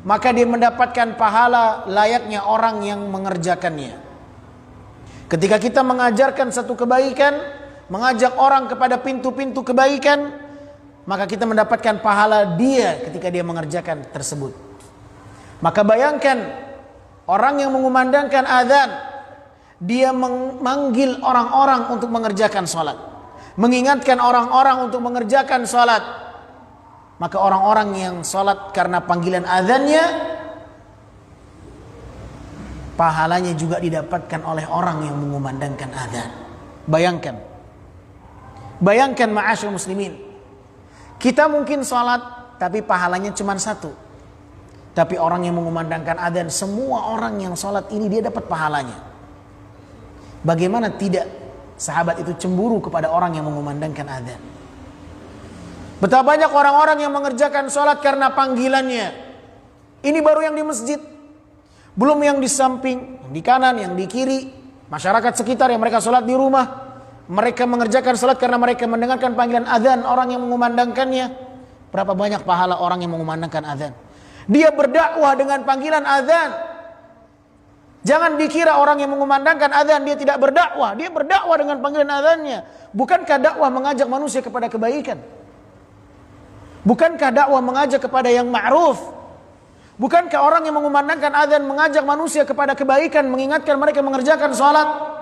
maka dia mendapatkan pahala layaknya orang yang mengerjakannya. Ketika kita mengajarkan satu kebaikan, mengajak orang kepada pintu-pintu kebaikan, maka kita mendapatkan pahala dia ketika dia mengerjakan tersebut. Maka bayangkan orang yang mengumandangkan azan, dia memanggil orang-orang untuk mengerjakan salat, mengingatkan orang-orang untuk mengerjakan salat. Maka orang-orang yang salat karena panggilan azannya, pahalanya juga didapatkan oleh orang yang mengumandangkan azan. Bayangkan ma'asyur muslimin, kita mungkin salat tapi pahalanya cuma satu, tapi orang yang mengumandangkan azan, semua orang yang salat ini dia dapat pahalanya. Bagaimana tidak sahabat itu cemburu kepada orang yang mengumandangkan azan? Betapa banyak orang-orang yang mengerjakan salat karena panggilannya. Ini baru yang di masjid, belum yang di samping, yang di kanan, yang di kiri, masyarakat sekitar yang mereka salat di rumah. Mereka mengerjakan salat karena mereka mendengarkan panggilan azan orang yang mengumandangkannya. Berapa banyak pahala orang yang mengumandangkan azan? Dia berdakwah dengan panggilan azan. Jangan dikira orang yang mengumandangkan azan dia tidak berdakwah. Dia berdakwah dengan panggilan azannya. Bukankah dakwah mengajak manusia kepada kebaikan? Bukankah dakwah mengajak kepada yang ma'ruf? Bukankah orang yang mengumandangkan azan mengajak manusia kepada kebaikan, mengingatkan mereka mengerjakan salat?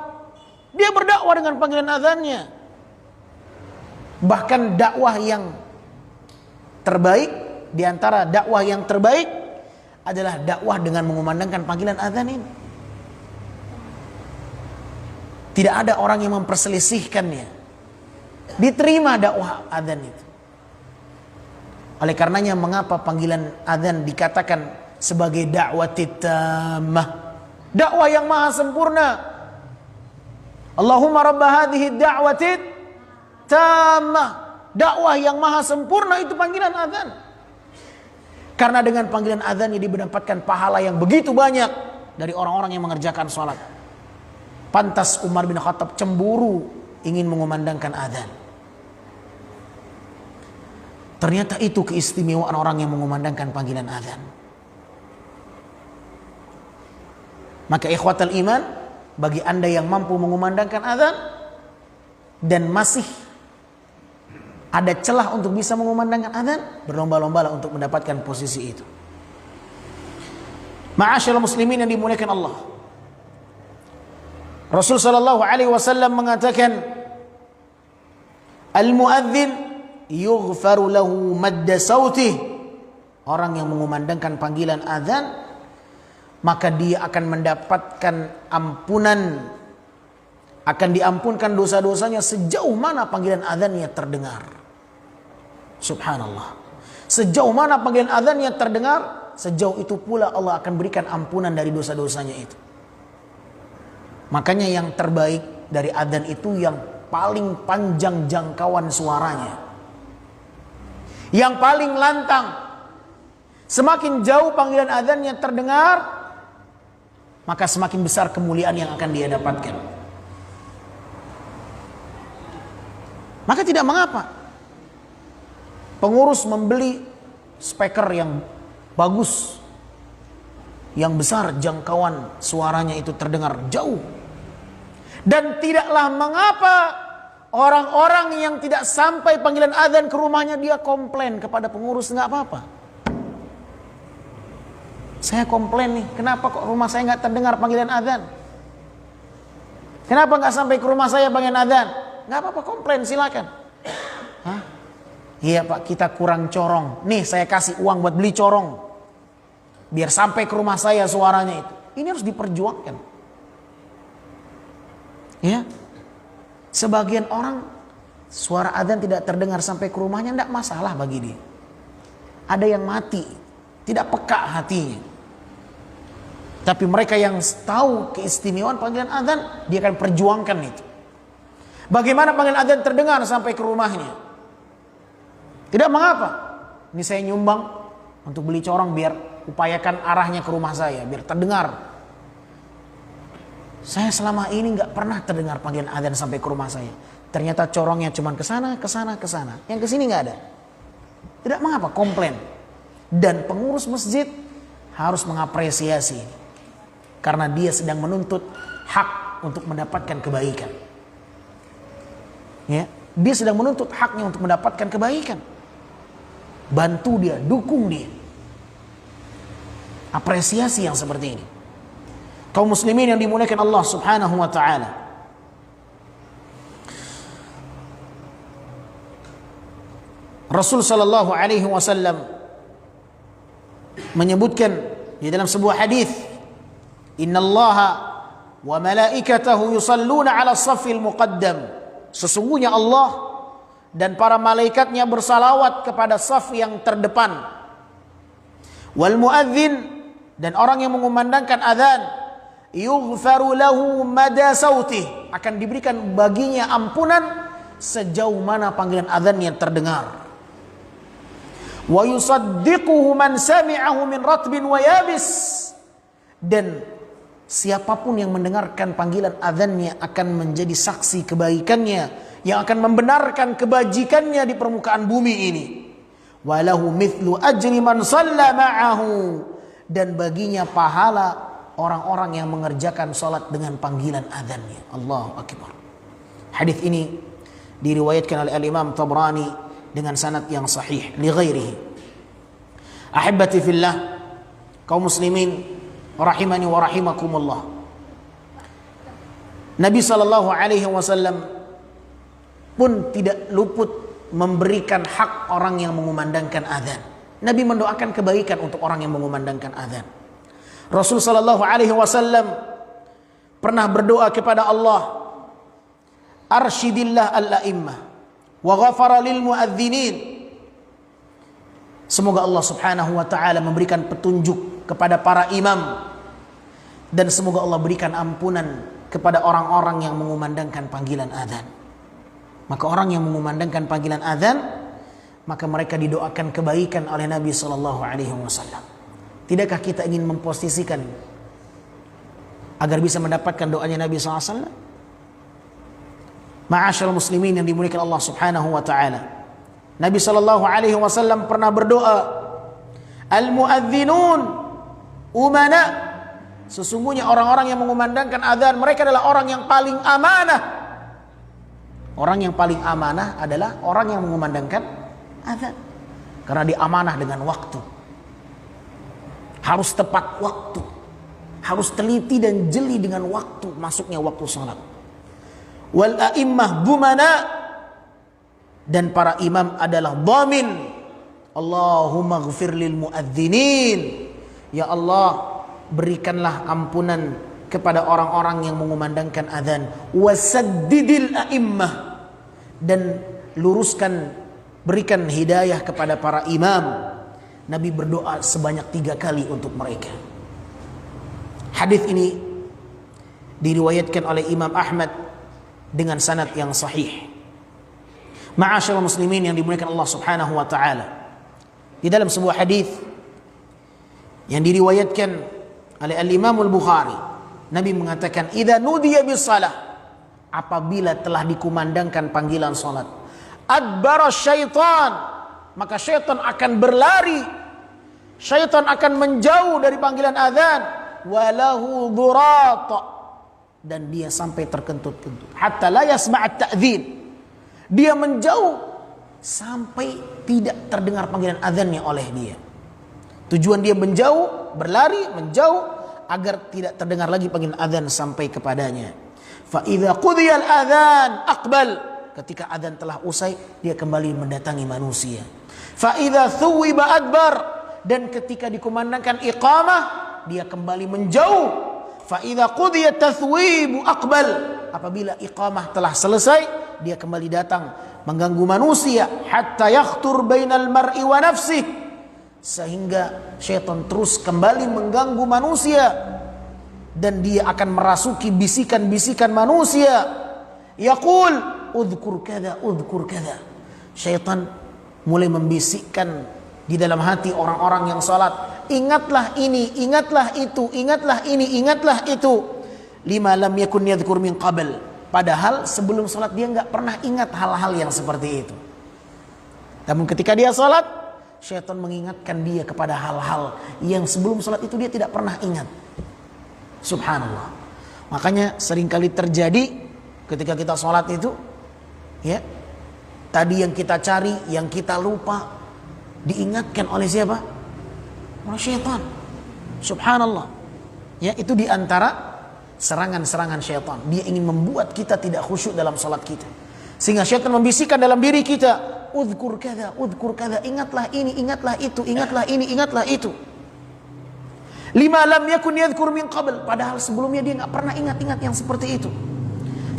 Dia berdakwah dengan panggilan azannya. Bahkan dakwah yang terbaik, di antara dakwah yang terbaik adalah dakwah dengan mengumandangkan panggilan azan ini. Tidak ada orang yang memperselisihkannya. Diterima dakwah azan itu. Oleh karenanya mengapa panggilan azan dikatakan sebagai dakwah tammah, dakwah yang maha sempurna. Allahumma rabb hadhihi da'wati tammah, dakwah yang maha sempurna itu panggilan azan. Karena dengan panggilan azan ini mendapatkan pahala yang begitu banyak dari orang-orang yang mengerjakan salat. Pantas Umar bin Khattab cemburu ingin mengumandangkan azan. Ternyata itu keistimewaan orang yang mengumandangkan panggilan azan. Maka ikhwatal iman, bagi anda yang mampu mengumandangkan azan, dan masih ada celah untuk bisa mengumandangkan azan, berlomba-lombalah untuk mendapatkan posisi itu. Ma'asyiral muslimin yang dimuliakan Allah, Rasul sallallahu alaihi wasallam mengatakan, al-muadzin yughfaru lahu madda sautih. Orang yang mengumandangkan panggilan azan, maka dia akan mendapatkan ampunan, akan diampunkan dosa-dosanya sejauh mana panggilan azannya terdengar. Subhanallah. Sejauh mana panggilan azannya terdengar, sejauh itu pula Allah akan berikan ampunan dari dosa-dosanya itu. Makanya yang terbaik dari azan itu yang paling panjang jangkauan suaranya, yang paling lantang. Semakin jauh panggilan azannya terdengar, maka semakin besar kemuliaan yang akan dia dapatkan. Maka tidak mengapa pengurus membeli speaker yang bagus, yang besar, jangkauan suaranya itu terdengar jauh. Dan tidaklah mengapa orang-orang yang tidak sampai panggilan azan ke rumahnya dia komplain kepada pengurus, nggak apa-apa. Saya komplain nih, kenapa kok rumah saya nggak terdengar panggilan azan? Kenapa nggak sampai ke rumah saya panggilan azan? Nggak apa-apa, komplain, silakan. Hah? Iya Pak, kita kurang corong. Nih saya kasih uang buat beli corong, biar sampai ke rumah saya suaranya itu. Ini harus diperjuangkan. Ya, sebagian orang suara azan tidak terdengar sampai ke rumahnya tidak masalah bagi dia. Ada yang mati, tidak peka hatinya. Tapi mereka yang tahu keistimewaan panggilan azan, dia akan perjuangkan itu. Bagaimana panggilan azan terdengar sampai ke rumahnya? Tidak mengapa. Ini saya nyumbang untuk beli corong biar upayakan arahnya ke rumah saya, biar terdengar. Saya selama ini nggak pernah terdengar panggilan azan sampai ke rumah saya. Ternyata corongnya cuma ke sana, ke sana, ke sana. Yang ke sini nggak ada. Tidak mengapa, komplain. Dan pengurus masjid harus mengapresiasi ini, karena dia sedang menuntut hak untuk mendapatkan kebaikan. Ya, dia sedang menuntut haknya untuk mendapatkan kebaikan. Bantu dia, dukung dia. Apresiasi yang seperti ini. Kaum muslimin yang dimuliakan Allah Subhanahu wa taala. Rasul sallallahu alaihi wasallam menyebutkan di dalam sebuah hadis, innallaha wa malaikatahu yusalluna 'ala as-saffil muqaddam. Sesungguhnya Allah dan para malaikatnya bersalawat kepada saf yang terdepan. Wal muadzin, dan orang yang mengumandangkan azan, yughfaru lahu mada sautih, akan diberikan baginya ampunan sejauh mana panggilan azannya terdengar. Wa yusaddiquhu man sami'ahu min ratbin wa yabis, dan siapapun yang mendengarkan panggilan azannya akan menjadi saksi kebaikannya, yang akan membenarkan kebajikannya di permukaan bumi ini. Walahu mithlu ajri man shalla ma'ahu, dan baginya pahala orang-orang yang mengerjakan salat dengan panggilan azannya. Allahu akbar. Hadis ini diriwayatkan oleh Al-Imam Tabrani dengan sanad yang sahih li ghairihi. Ahibbati fillah, kaum muslimin rahimani wa rahimakumullah. Nabi sallallahu alaihi wasallam pun tidak luput memberikan hak orang yang mengumandangkan azan. Nabi mendoakan kebaikan untuk orang yang mengumandangkan azan. Rasul sallallahu alaihi wasallam pernah berdoa kepada Allah, arsyidillah al-a'immah wa ghafara lil muadzinin. Semoga Allah Subhanahu wa taala memberikan petunjuk kepada para imam, dan semoga Allah berikan ampunan kepada orang-orang yang mengumandangkan panggilan azan. Maka orang yang mengumandangkan panggilan azan, maka mereka didoakan kebaikan oleh Nabi sallallahu alaihi wasallam. Tidakkah kita ingin memposisikan agar bisa mendapatkan doanya Nabi sallallahu alaihi wasallam? Ma'asyiral muslimin yang dimuliakan Allah Subhanahu wa taala. Nabi sallallahu alaihi wasallam pernah berdoa, al-muadzinun umana, sesungguhnya orang-orang yang mengumandangkan azan mereka adalah orang yang paling amanah. Orang yang paling amanah adalah orang yang mengumandangkan azan. Karena dia amanah dengan waktu. Harus tepat waktu. Harus teliti dan jeli dengan waktu masuknya waktu salat. Wal a'immah bumana, dan para imam adalah dhamin. Allahumma ghfir lil muadzinin. Ya Allah, berikanlah ampunan kepada orang-orang yang mengumandangkan azan. Wasaddidil a'immah, dan luruskan, berikan hidayah kepada para imam. Nabi berdoa sebanyak 3 kali untuk mereka. Hadis ini diriwayatkan oleh Imam Ahmad dengan sanad yang sahih. Ma'asyiral muslimin yang dimuliakan Allah Subhanahu wa taala. Di dalam sebuah hadis yang diriwayatkan oleh Al-Imam Al-Bukhari, Nabi mengatakan, "Idza nudiya bis salah," apabila telah dikumandangkan panggilan salat, "adbara syaitan," maka syaitan akan berlari, syaitan akan menjauh dari panggilan azan, "walahu durat," dan dia sampai terkentut-kentut, "hatta la yasma' at-ta'dzin," dia menjauh sampai tidak terdengar panggilan azannya oleh dia. Tujuan dia menjauh, berlari, menjauh agar tidak terdengar lagi panggilan azan sampai kepadanya. Fa idza qudiyal adzan aqbal, ketika azan telah usai dia kembali mendatangi manusia. Fa idza thuwiba adbar, dan ketika dikumandangkan iqamah dia kembali menjauh. Fa idza qudiyat tathwibu aqbal, apabila iqamah telah selesai dia kembali datang mengganggu manusia. Hatta yakhtur bainal mar'i wa nafsihi, sehingga syaitan terus kembali mengganggu manusia dan dia akan merasuki bisikan-bisikan manusia. Yaqul udhkur kadza udhkur kadza, syaitan mulai membisikkan di dalam hati orang-orang yang salat, ingatlah ini, ingatlah itu, ingatlah ini, ingatlah itu. Lima lam yakun yadhkur min qabl, padahal sebelum salat dia enggak pernah ingat hal-hal yang seperti itu. Namun ketika dia salat, syaitan mengingatkan dia kepada hal-hal yang sebelum salat itu dia tidak pernah ingat. Subhanallah. Makanya seringkali terjadi ketika kita salat itu, ya, tadi yang kita cari, yang kita lupa, diingatkan oleh siapa? Oleh syaitan. Subhanallah. Ya, itu diantara serangan-serangan syaitan. Dia ingin membuat kita tidak khusyuk dalam salat kita. Sehingga syaitan membisikkan dalam diri kita, udhkur kadza, ingatlah ini, ingatlah itu, ingatlah ini, ingatlah itu. Lima lam yakun yadhkur min qabl, padahal sebelumnya dia enggak pernah ingat-ingat yang seperti itu.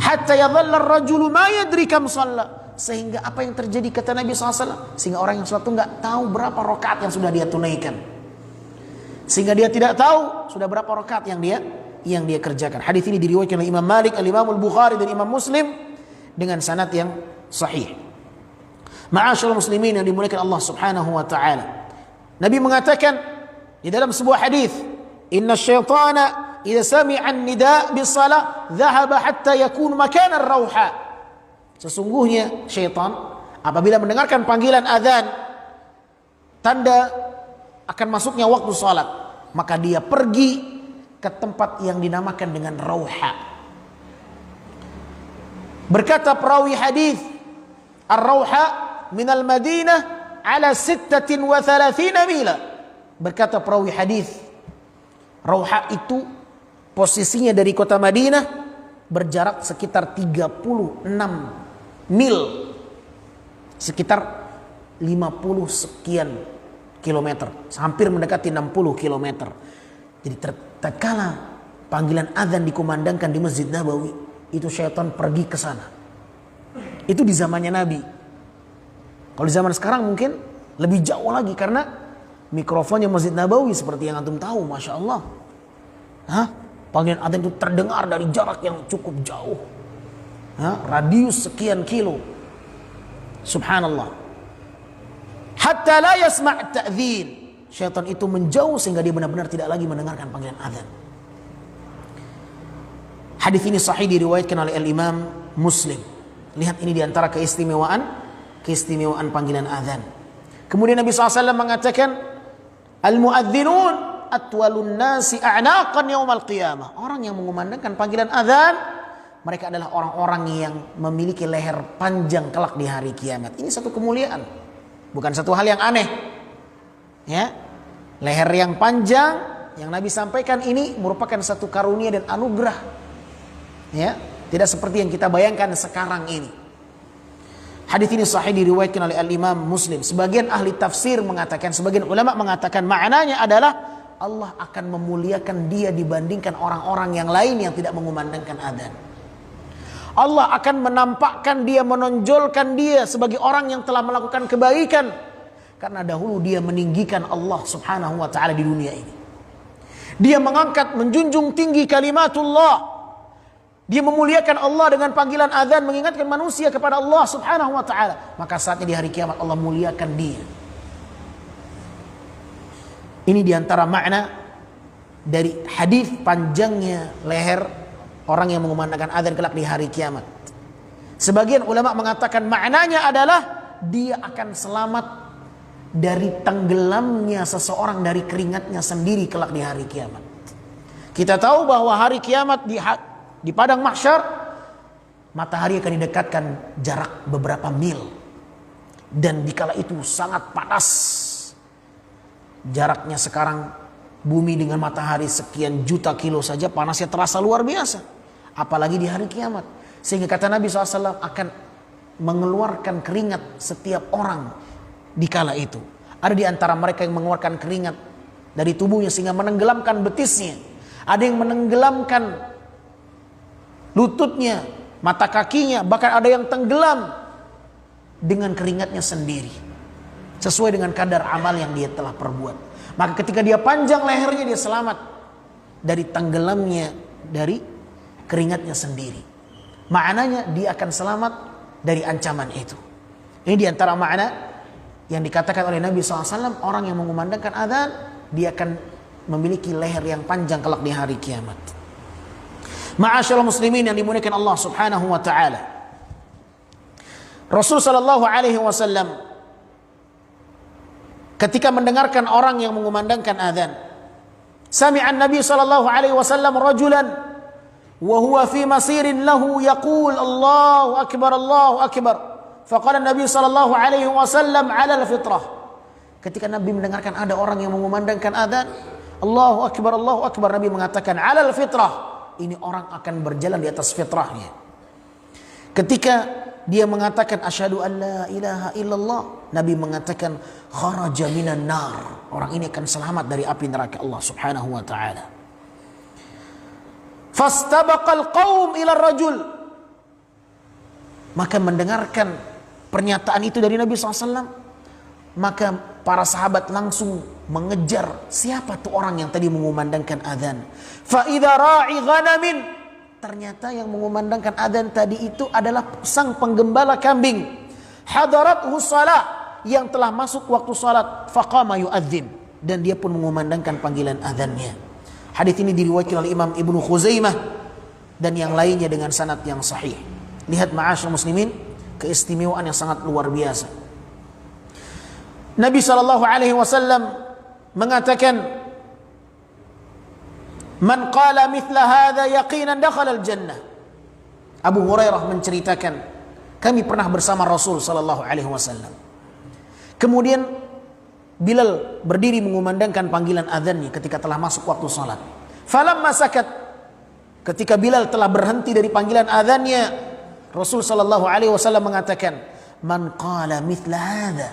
Hatta yadhalla ar-rajulu ma yadri kam shalla, sehingga apa yang terjadi kata Nabi SAW, sehingga orang yang salat itu enggak tahu berapa rakaat yang sudah dia tunaikan. Sehingga dia tidak tahu sudah berapa rakaat yang dia kerjakan. Hadis ini diriwayatkan oleh Imam Malik, Al-Imam Al-Bukhari dan Imam Muslim dengan sanad yang sahih. Ma'asyiral muslimin yang dimuliakan Allah Subhanahu wa taala. Nabi mengatakan di dalam sebuah hadis, "Inna syaitana idza sami'a an-nida' bis-shalah dhahaba hatta yakun makana ar-rauha." Sesungguhnya syaitan apabila mendengarkan panggilan azan, tanda akan masuknya waktu salat, maka dia pergi ke tempat yang dinamakan dengan rauha. Berkata perawi hadis, "Ar-rauha minal Madinah ala 36 mila." Berkata perawi hadis, rauha itu posisinya dari kota Madinah berjarak sekitar 36 mil, sekitar 50 sekian kilometer, hampir mendekati 60 kilometer. Jadi tatkala panggilan azan dikumandangkan di Masjid Nabawi, itu syaitan pergi ke sana. Itu di zamannya Nabi. Kalau di zaman sekarang mungkin lebih jauh lagi, karena mikrofonnya Masjid Nabawi seperti yang antum tahu, Masya Allah. Panggilan azan itu terdengar dari jarak yang cukup jauh, radius sekian kilo. Subhanallah. Hatta la yasma' ta'dzin, syaitan itu menjauh sehingga dia benar-benar tidak lagi mendengarkan panggilan azan. Hadis ini sahih diriwayatkan oleh Al-Imam Muslim. Lihat ini diantara keistimewaan panggilan azan. Kemudian Nabi SAW mengatakan, "Al-muadzinun atwalun nasi a'naqan yaumal qiyamah." Orang yang mengumandangkan panggilan azan mereka adalah orang-orang yang memiliki leher panjang kelak di hari kiamat. Ini satu kemuliaan, bukan satu hal yang aneh. Ya, leher yang panjang yang Nabi sampaikan ini merupakan satu karunia dan anugerah. Ya, tidak seperti yang kita bayangkan sekarang ini. Hadis ini sahih diriwayatkan oleh Al-Imam Muslim. Sebagian ahli tafsir mengatakan, sebagian ulama mengatakan maknanya adalah Allah akan memuliakan dia dibandingkan orang-orang yang lain yang tidak mengumandangkan adzan. Allah akan menampakkan dia, menonjolkan dia sebagai orang yang telah melakukan kebaikan karena dahulu dia meninggikan Allah Subhanahu wa taala di dunia ini. Dia mengangkat, menjunjung tinggi kalimatullah. Dia memuliakan Allah dengan panggilan azan, mengingatkan manusia kepada Allah Subhanahu wa taala. Maka saatnya di hari kiamat Allah muliakan dia. Ini diantara makna dari hadis panjangnya leher orang yang mengumandangkan azan kelak di hari kiamat. Sebagian ulama mengatakan maknanya adalah dia akan selamat dari tenggelamnya seseorang dari keringatnya sendiri kelak di hari kiamat. Kita tahu bahwa hari kiamat di padang mahsyar, matahari akan didekatkan jarak beberapa mil. Dan dikala itu sangat panas. Jaraknya sekarang bumi dengan matahari sekian juta kilo saja panasnya terasa luar biasa. Apalagi di hari kiamat. Sehingga kata Nabi SAW akan mengeluarkan keringat setiap orang dikala itu. Ada di antara mereka yang mengeluarkan keringat dari tubuhnya sehingga menenggelamkan betisnya. Ada yang menenggelamkan lututnya, mata kakinya, bahkan ada yang tenggelam dengan keringatnya sendiri. Sesuai dengan kadar amal yang dia telah perbuat. Maka ketika dia panjang lehernya, dia selamat dari tenggelamnya dari keringatnya sendiri. Maknanya dia akan selamat dari ancaman itu. Ini diantara makna yang dikatakan oleh Nabi SAW. Orang yang mengumandangkan adzan, dia akan memiliki leher yang panjang kelak di hari kiamat. Ma'asyiral muslimin yang dimuliakan Allah Subhanahu wa taala. Rasul sallallahu alaihi wasallam ketika mendengarkan orang yang mengumandangkan adzan, sami'a an-nabi sallallahu alaihi wasallam rajulan wa huwa fi masirin lahu yaqul Allahu akbar. Faqala an-nabi sallallahu alaihi wasallam 'ala al-fitrah. Ketika Nabi mendengarkan ada orang yang mengumandangkan adzan, Allahu akbar, Nabi mengatakan 'ala al-fitrah. Ini orang akan berjalan di atas fitrahnya. Ketika dia mengatakan asyhadu an la ilaha illallah, Nabi mengatakan kharaja minan nar. Orang ini akan selamat dari api neraka Allah Subhanahu wa taala. Fastabaqal qaum ila rajul. Maka mendengarkan pernyataan itu dari Nabi SAW, maka para sahabat langsung mengejar siapa tuh orang yang tadi mengumandangkan adzan. Fa idza ra'i ghanamin, ternyata yang mengumandangkan adzan tadi itu adalah sang penggembala kambing. Hadarathu shalah, yang telah masuk waktu salat, faqama yu'adzin, dan dia pun mengumandangkan panggilan adzannya. Hadis ini diriwayatkan oleh Imam Ibnu Khuzaimah dan yang lainnya dengan sanad yang sahih. Lihat ma'asyiral muslimin, keistimewaan yang sangat luar biasa. Nabi SAW mengatakan, man qala mithla hadha yaqinan dakhala al-jannah. Abu Hurairah menceritakan, kami pernah bersama Rasul SAW. Kemudian Bilal berdiri mengumandangkan panggilan adzannya ketika telah masuk waktu salat. Falamma sakat, ketika Bilal telah berhenti dari panggilan adzannya, Rasul SAW mengatakan, man qala mithla hadha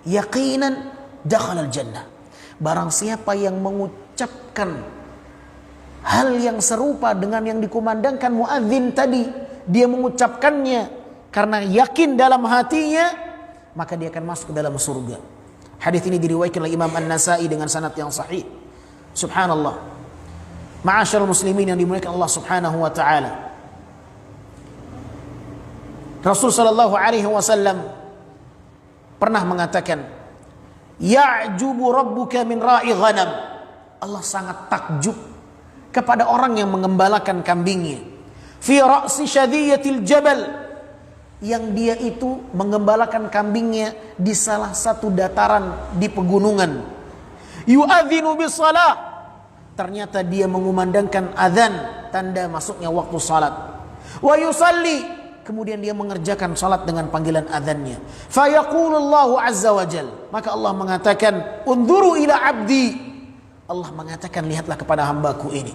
yaqinan dakhala al-jannah. Barang siapa yang mengucapkan hal yang serupa dengan yang dikumandangkan muadzin tadi, dia mengucapkannya karena yakin dalam hatinya, maka dia akan masuk ke dalam surga. Hadis ini diriwayatkan oleh Imam An-Nasa'i dengan sanad yang sahih. Subhanallah. Ma'asyiral muslimin yang dimuliakan Allah Subhanahu wa taala. Rasul sallallahu alaihi wasallam pernah mengatakan, ya'jubu rabbuka min ra'i ghanam. Allah sangat takjub kepada orang yang mengembalakan kambingnya. Fi ra'si syadhiyatil jabal, yang dia itu mengembalakan kambingnya di salah satu dataran di pegunungan. Yu'adzinu bis salah, ternyata dia mengumandangkan azan, tanda masuknya waktu salat. wa yusalli, kemudian dia mengerjakan salat dengan panggilan azannya. Fa yaqulullahu azza wa jal, maka Allah mengatakan, unzuru ila abdi. Allah mengatakan, lihatlah kepada hambaku ini.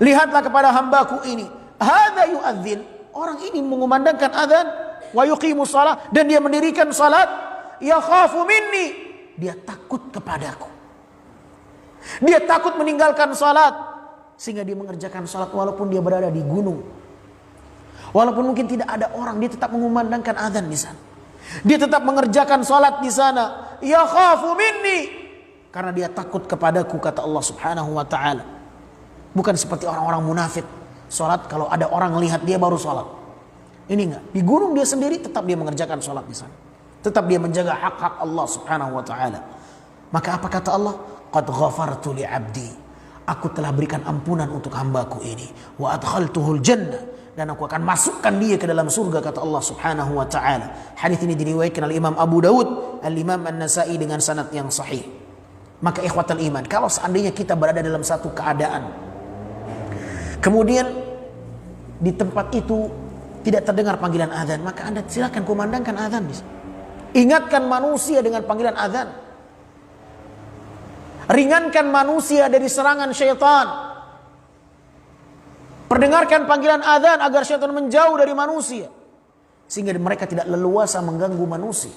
Lihatlah kepada hambaku ini. Hadza yu'adzin, orang ini mengumandangkan azan, wa yuqimus shalah, dan dia mendirikan salat. Yakhafu minni, dia takut kepadaku. Dia takut meninggalkan salat, sehingga dia mengerjakan salat walaupun dia berada di gunung. Walaupun mungkin tidak ada orang, dia tetap mengumandangkan azan di sana. Dia tetap mengerjakan salat di sana. Yakhafu minni, karena dia takut kepadaku, kata Allah Subhanahu wa taala. Bukan seperti orang-orang munafik, salat kalau ada orang lihat dia baru salat. Ini enggak, di gunung dia sendiri tetap dia mengerjakan salat di sana. Tetap dia menjaga hak-hak Allah Subhanahu wa taala. Maka apa kata Allah? Qad ghafartu li 'abdi. Aku telah berikan ampunan untuk hambaku ini. Wa adkhaltuhul jannah, dan aku akan masukkan dia ke dalam surga, kata Allah Subhanahu wa taala. Hadis ini diriwayatkan oleh Imam Abu Daud, Al-Imam An-Nasa'i dengan sanad yang sahih. Maka ikhwatal iman, kalau seandainya kita berada dalam satu keadaan, kemudian di tempat itu tidak terdengar panggilan azan, maka Anda silakan kumandangkan azan. Ingatkan manusia dengan panggilan azan. Ringankan manusia dari serangan syaitan. Perdengarkan panggilan azan agar syaitan menjauh dari manusia, sehingga mereka tidak leluasa mengganggu manusia.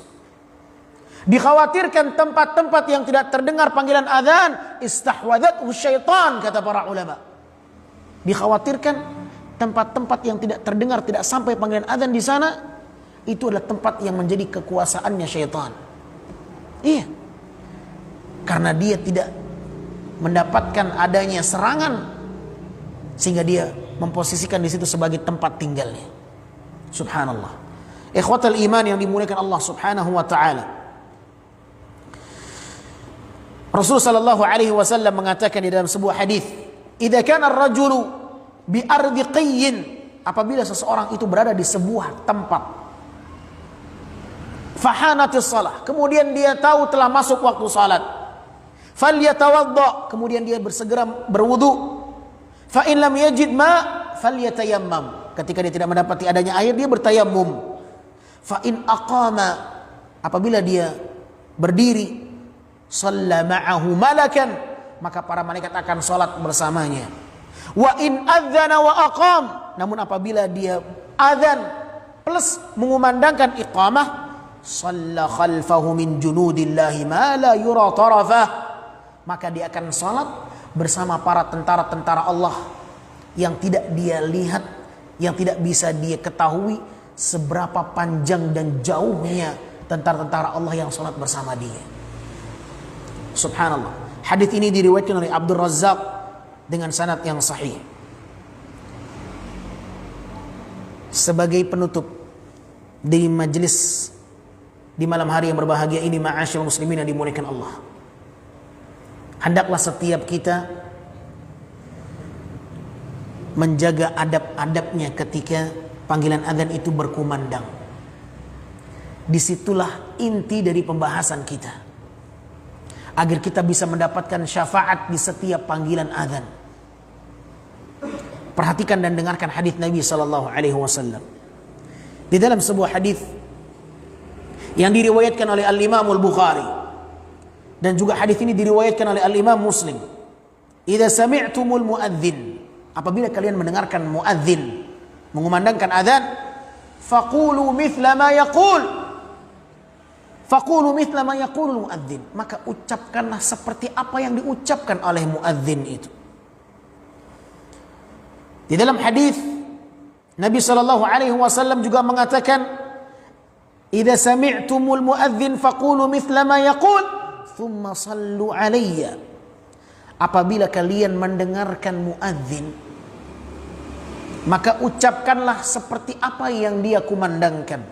Dikhawatirkan tempat-tempat yang tidak terdengar panggilan azan, istahwadathu syaitan, kata para ulama. Dikhawatirkan tempat-tempat yang tidak terdengar, tidak sampai panggilan azan di sana, itu adalah tempat yang menjadi kekuasaannya syaitan. Iya. Karena dia tidak mendapatkan adanya serangan, sehingga dia memposisikan di situ sebagai tempat tinggalnya. Subhanallah. Ikhwatal iman yang dimuliakan Allah Subhanahu wa taala. Rasul sallallahu alaihi wasallam mengatakan di dalam sebuah hadis, "Idza kana ar-rajulu bi ardi qayyin", apabila seseorang itu berada di sebuah tempat, fahanatis shalah, kemudian dia tahu telah masuk waktu salat, falyatawadda, kemudian dia bersegera berwudu, fa in lam yajid ma falyatayammam, ketika dia tidak mendapati adanya air dia bertayammum, fa in aqama, apabila dia berdiri, shalla ma'ahu malakan, maka para malaikat akan salat bersamanya, wa in adzana wa aqam, namun apabila dia azan plus mengumandangkan iqamah, shalla khalfahu min junudillahi ma la yura tarafah, maka dia akan salat bersama para tentara-tentara Allah yang tidak dia lihat, yang tidak bisa dia ketahui seberapa panjang dan jauhnya tentara-tentara Allah yang salat bersama dia. Subhanallah. Hadis ini diriwayatkan oleh Abdul Razzaq dengan sanad yang sahih. Sebagai penutup di majelis di malam hari yang berbahagia ini, ma'asyiral muslimin yang dimuliakan Allah, hendaklah setiap kita menjaga adab-adabnya ketika panggilan azan itu berkumandang. Disitulah inti dari pembahasan kita, agar kita bisa mendapatkan syafaat di setiap panggilan azan. Perhatikan dan dengarkan hadis Nabi sallallahu alaihi wasallam. Di dalam sebuah hadis yang diriwayatkan oleh Al-Imam Al-Bukhari, dan juga hadis ini diriwayatkan oleh Al-Imam Muslim. Idza sami'tumul muadzin, apabila kalian mendengarkan muadzin mengumandangkan azan, faqulu mithla ma yaqul, faqulu mithla ma yaqulul muadzin, maka ucapkanlah seperti apa yang diucapkan oleh muadzin itu. Di dalam hadis Nabi sallallahu alaihi wasallam juga mengatakan, idza sami'tumul muadzin faqulu mithla ma yaqul thumma sallu alayya, apabila kalian mendengarkan muadzin, maka ucapkanlah seperti apa yang dia kumandangkan.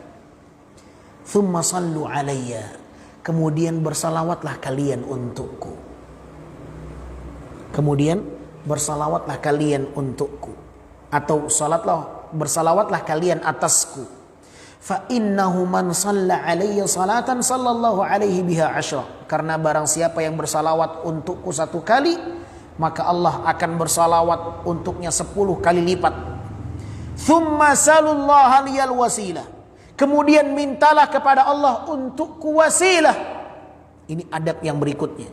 Thumma sallu alayya, kemudian bersalawatlah kalian untukku. Kemudian bersalawatlah kalian untukku, atau bersalawatlah kalian atasku. Fa innahu man shalla alayya salatan sallallahu alaihi biha asyra, karena barang siapa yang bersalawat untukku satu kali, maka Allah akan bersalawat untuknya 10 kali lipat. Thumma salullaha liyal wasilah. Kemudian mintalah kepada Allah untukku wasilah. Ini adab yang berikutnya.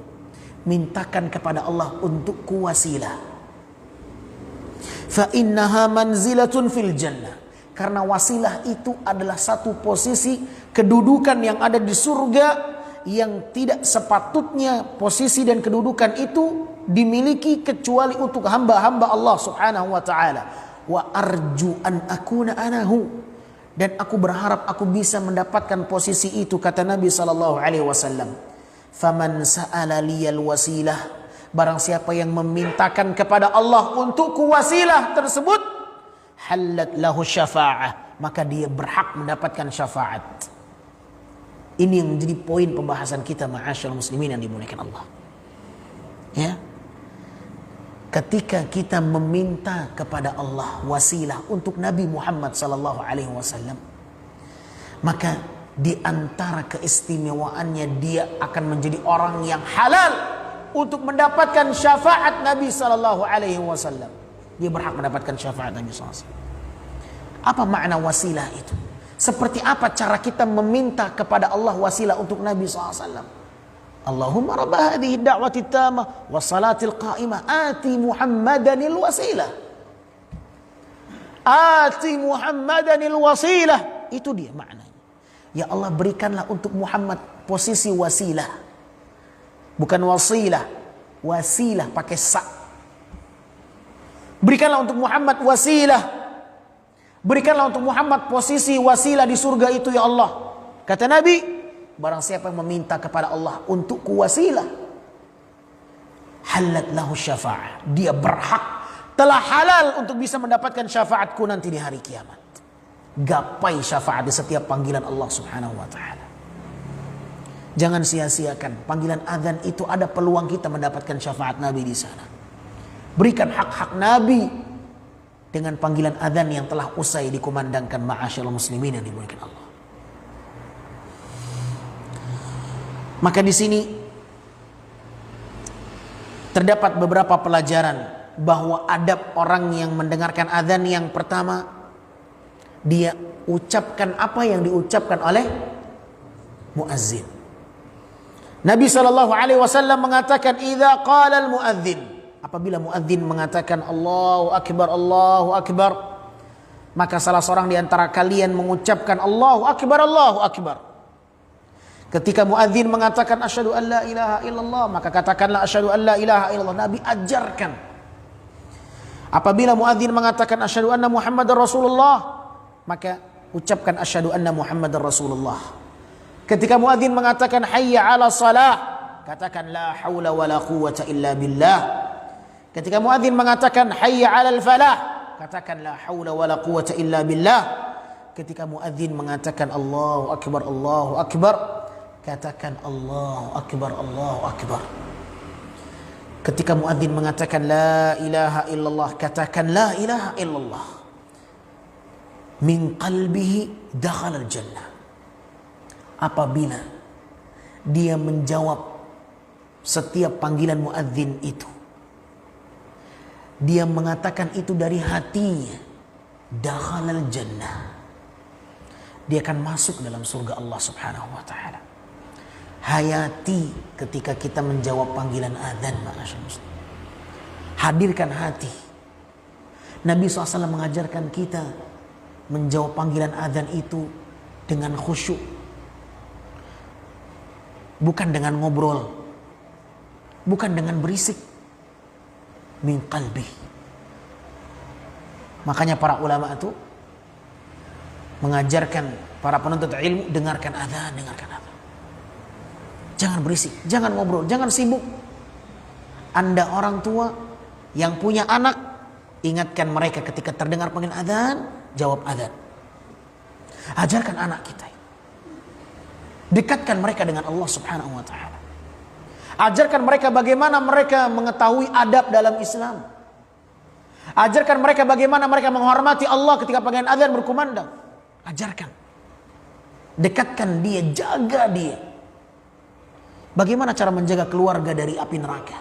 Mintakan kepada Allah untukku wasilah. Fa innaha manzilatun fil jannah. Karena wasilah itu adalah satu posisi kedudukan yang ada di surga yang tidak sepatutnya posisi dan kedudukan itu dimiliki kecuali untuk hamba-hamba Allah Subhanahu wa taala. Wa arju an akuna anahu, dan aku berharap aku bisa mendapatkan posisi itu, kata Nabi sallallahu alaihi wasallam. Faman sa'ala liyal wasilah, barang siapa yang memintakan kepada Allah untukku wasilah tersebut, halat lahu syafa'ah, maka dia berhak mendapatkan syafaat. Ini yang menjadi poin pembahasan kita, ma'asyiral muslimin yang dimuliakan Allah. Ya. Ketika kita meminta kepada Allah wasilah untuk Nabi Muhammad sallallahu alaihi wasallam, maka di antara keistimewaannya dia akan menjadi orang yang halal untuk mendapatkan syafaat Nabi sallallahu alaihi wasallam. Dia berhak mendapatkan syafaat Nabi sallallahu alaihi wasallam. Apa makna wasilah itu? Seperti apa cara kita meminta kepada Allah wasilah untuk Nabi sallallahu alaihi wasallam? Allahumma rabb hadhihi ad-da'wati at-tammah was-salatil qa'imah ati Muhammadanil wasilah. Ati Muhammadanil wasilah. Itu dia maknanya. Ya Allah, berikanlah untuk Muhammad posisi wasilah. Bukan wasilah. Wasilah pakai sa. Berikanlah untuk Muhammad wasilah. Berikanlah untuk Muhammad posisi wasilah di surga itu ya Allah. Kata Nabi, barang siapa yang meminta kepada Allah untukku wasilah, halat lahu syafa'ah, dia berhak, telah halal untuk bisa mendapatkan syafaatku nanti di hari kiamat. Gapai syafaat di setiap panggilan Allah Subhanahu wa taala. Jangan sia-siakan panggilan azan itu, ada peluang kita mendapatkan syafaat Nabi di sana. Berikan hak-hak Nabi dengan panggilan azan yang telah usai dikumandangkan, ma'asyiral muslimin yang dimuliakan Allah. Maka di sini terdapat beberapa pelajaran bahwa adab orang yang mendengarkan azan, yang pertama, dia ucapkan apa yang diucapkan oleh muazzin. Nabi sallallahu alaihi wasallam mengatakan, "Idza qala al-muazzin", apabila muazzin mengatakan Allahu akbar, maka salah seorang di antara kalian mengucapkan Allahu akbar, Allahu akbar. Ketika muadzin mengatakan asyhadu an la ilaha illallah, maka katakanlah asyhadu an la ilaha illallah. Nabi ajarkan. Apabila muadzin mengatakan asyhadu anna Muhammadar Rasulullah, maka ucapkan asyhadu anna Muhammadar Rasulullah. Ketika muadzin mengatakan hayya 'ala shalah, katakan la haula wala quwwata illa billah. Ketika muadzin mengatakan hayya 'alal falah, katakan la haula wala quwwata illa billah. Ketika muadzin mengatakan Allahu akbar, katakan Allahu akbar, Allahu akbar. Ketika muadzin mengatakan la ilaha illallah, katakan la ilaha illallah. Min qalbihi dakhala al-jannah. Apabila dia menjawab setiap panggilan muadzin itu, dia mengatakan itu dari hatinya, dakhala al-jannah, dia akan masuk dalam surga Allah Subhanahu wa taala. Hayati ketika kita menjawab panggilan azan, hadirkan hati. Nabi SAW mengajarkan kita menjawab panggilan azan itu dengan khusyuk, bukan dengan ngobrol, bukan dengan berisik, min qalbi. Makanya para ulama itu mengajarkan para penuntut ilmu, dengarkan azan. Jangan berisik, jangan ngobrol, jangan sibuk. Anda orang tua yang punya anak, ingatkan mereka ketika terdengar panggilan azan, jawab azan. Ajarkan anak kita. Dekatkan mereka dengan Allah Subhanahu wa taala. Ajarkan mereka bagaimana mereka mengetahui adab dalam Islam. Ajarkan mereka bagaimana mereka menghormati Allah ketika panggilan azan berkumandang. Ajarkan. Dekatkan dia, jaga dia. Bagaimana cara menjaga keluarga dari api neraka?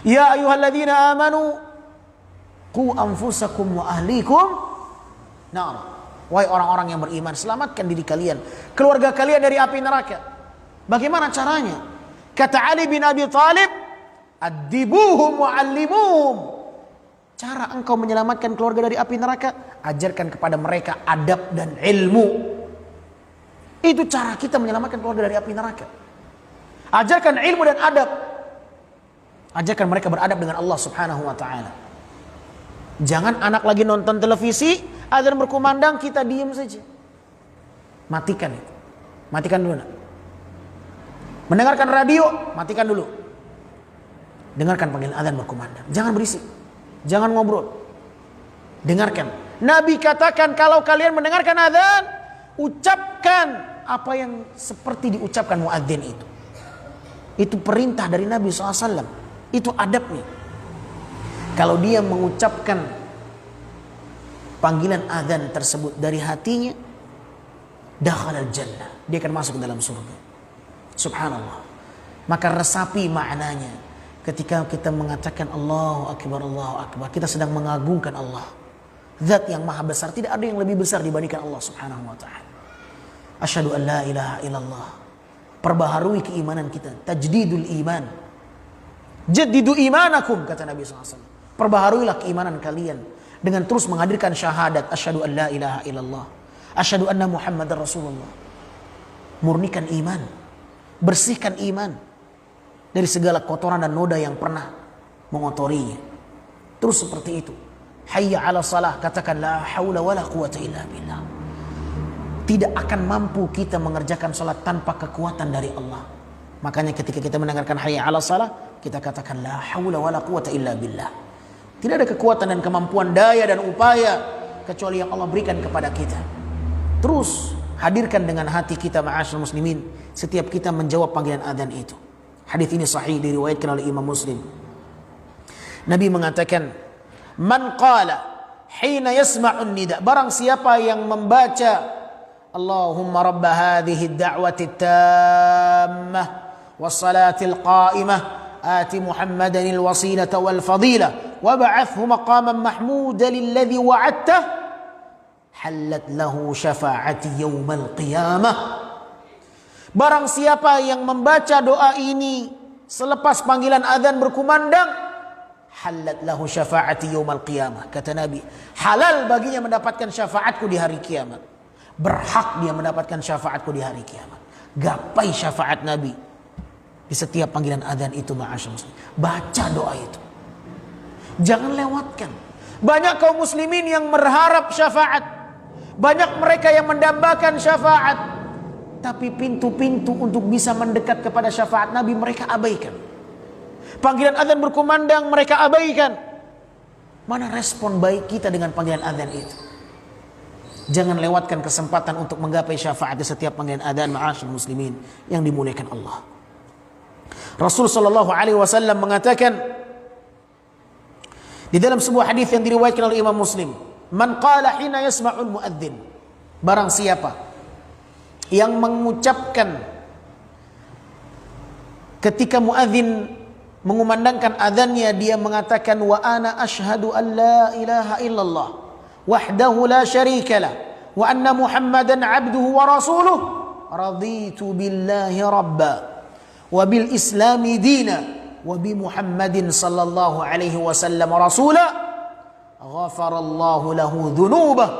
Ya ayyuhalladzina amanu Qu anfusakum wa ahlikum nar. Wahai orang-orang yang beriman, selamatkan diri kalian, keluarga kalian dari api neraka. Bagaimana caranya? Kata Ali bin Abi Thalib, adibuhum wa allimuhum. Cara engkau menyelamatkan keluarga dari api neraka, ajarkan kepada mereka adab dan ilmu. Itu cara kita menyelamatkan keluarga dari api neraka. Ajarkan ilmu dan adab. Ajarkan mereka beradab dengan Allah Subhanahu wa taala. Jangan anak lagi nonton televisi, azan berkumandang, kita diam saja. Matikan itu. Matikan dulu nak. Mendengarkan radio, matikan dulu. Dengarkan panggilan azan berkumandang. Jangan berisik. Jangan ngobrol. Dengarkan. Nabi katakan kalau kalian mendengarkan azan, ucapkan apa yang seperti diucapkan muadzin itu. Itu perintah dari Nabi SAW. Itu adabnya. Kalau dia mengucapkan panggilan azan tersebut dari hatinya, dakhalal jannah, dia akan masuk ke dalam surga. Subhanallah. Maka resapi maknanya ketika kita mengatakan Allahu Akbar, Allahu Akbar, kita sedang mengagungkan Allah, zat yang maha besar. Tidak ada yang lebih besar dibandingkan Allah Subhanahu wa ta'ala. Asyhadu an la ilaha illallah. Perbaharui keimanan kita. Tajdidul iman. Jaddidu imanakum, kata Nabi SAW. Perbaharuilah keimanan kalian dengan terus menghadirkan syahadat. Asyhadu an la ilaha illallah. Asyhadu anna Muhammadar Rasulullah. Murnikan iman. Bersihkan iman dari segala kotoran dan noda yang pernah mengotorinya. Terus seperti itu. Hayya ala salah. Katakan la haula wa la quwata illa billah. Tidak akan mampu kita mengerjakan salat tanpa kekuatan dari Allah. Makanya ketika kita mendengarkan hayya 'ala shalah, kita katakan la haula wala quwata illa billah. Tidak ada kekuatan dan kemampuan, daya dan upaya kecuali yang Allah berikan kepada kita. Terus hadirkan dengan hati kita ma'asyiral muslimin setiap kita menjawab panggilan adzan itu. Hadis ini sahih diriwayatkan oleh Imam Muslim. Nabi mengatakan, "Man qala hina yasma'un nida." Barang siapa yang membaca Allahumma rabba hadhihi ad-da'wati at-tammah was-salati al-qa'imah ati Muhammadan al-wasilata wal-fadilah wab'athhu maqaman mahmudan alladhi wa'adtah halat lahu syafa'ati yaumal qiyamah. Barang siapa yang membaca doa ini selepas panggilan azan berkumandang, halat lahu syafa'ati yaumal qiyamah. Kata Nabi, halal baginya mendapatkan syafaatku di hari kiamat. Berhak dia mendapatkan syafaatku di hari kiamat. Gapai syafaat Nabi di setiap panggilan adzan itu, ma'asyar muslim. Baca doa itu. Jangan lewatkan. Banyak kaum muslimin yang berharap syafaat. Banyak mereka yang mendambakan syafaat. Tapi pintu-pintu untuk bisa mendekat kepada syafaat Nabi mereka abaikan. Panggilan adzan berkumandang mereka abaikan. Mana respon baik kita dengan panggilan adzan itu? Jangan lewatkan kesempatan untuk menggapai syafaat di setiap panggilan adzan, ma'asyiral muslimin yang dimuliakan Allah. Rasul sallallahu alaihi wasallam mengatakan di dalam sebuah hadis yang diriwayatkan oleh Imam Muslim, "Man qala hina yasma'ul muadzin." Barang siapa yang mengucapkan ketika muadzin mengumandangkan adzannya, dia mengatakan wa ana asyhadu an la ilaha illallah wahdahu la syarika lah wa anna Muhammadan abduhu wa rasuluh raditu billahi rabba wa bil islami dina wa bi Muhammadin sallallahu alaihi wasallam rasula ghafarallahu lahu dzunubah.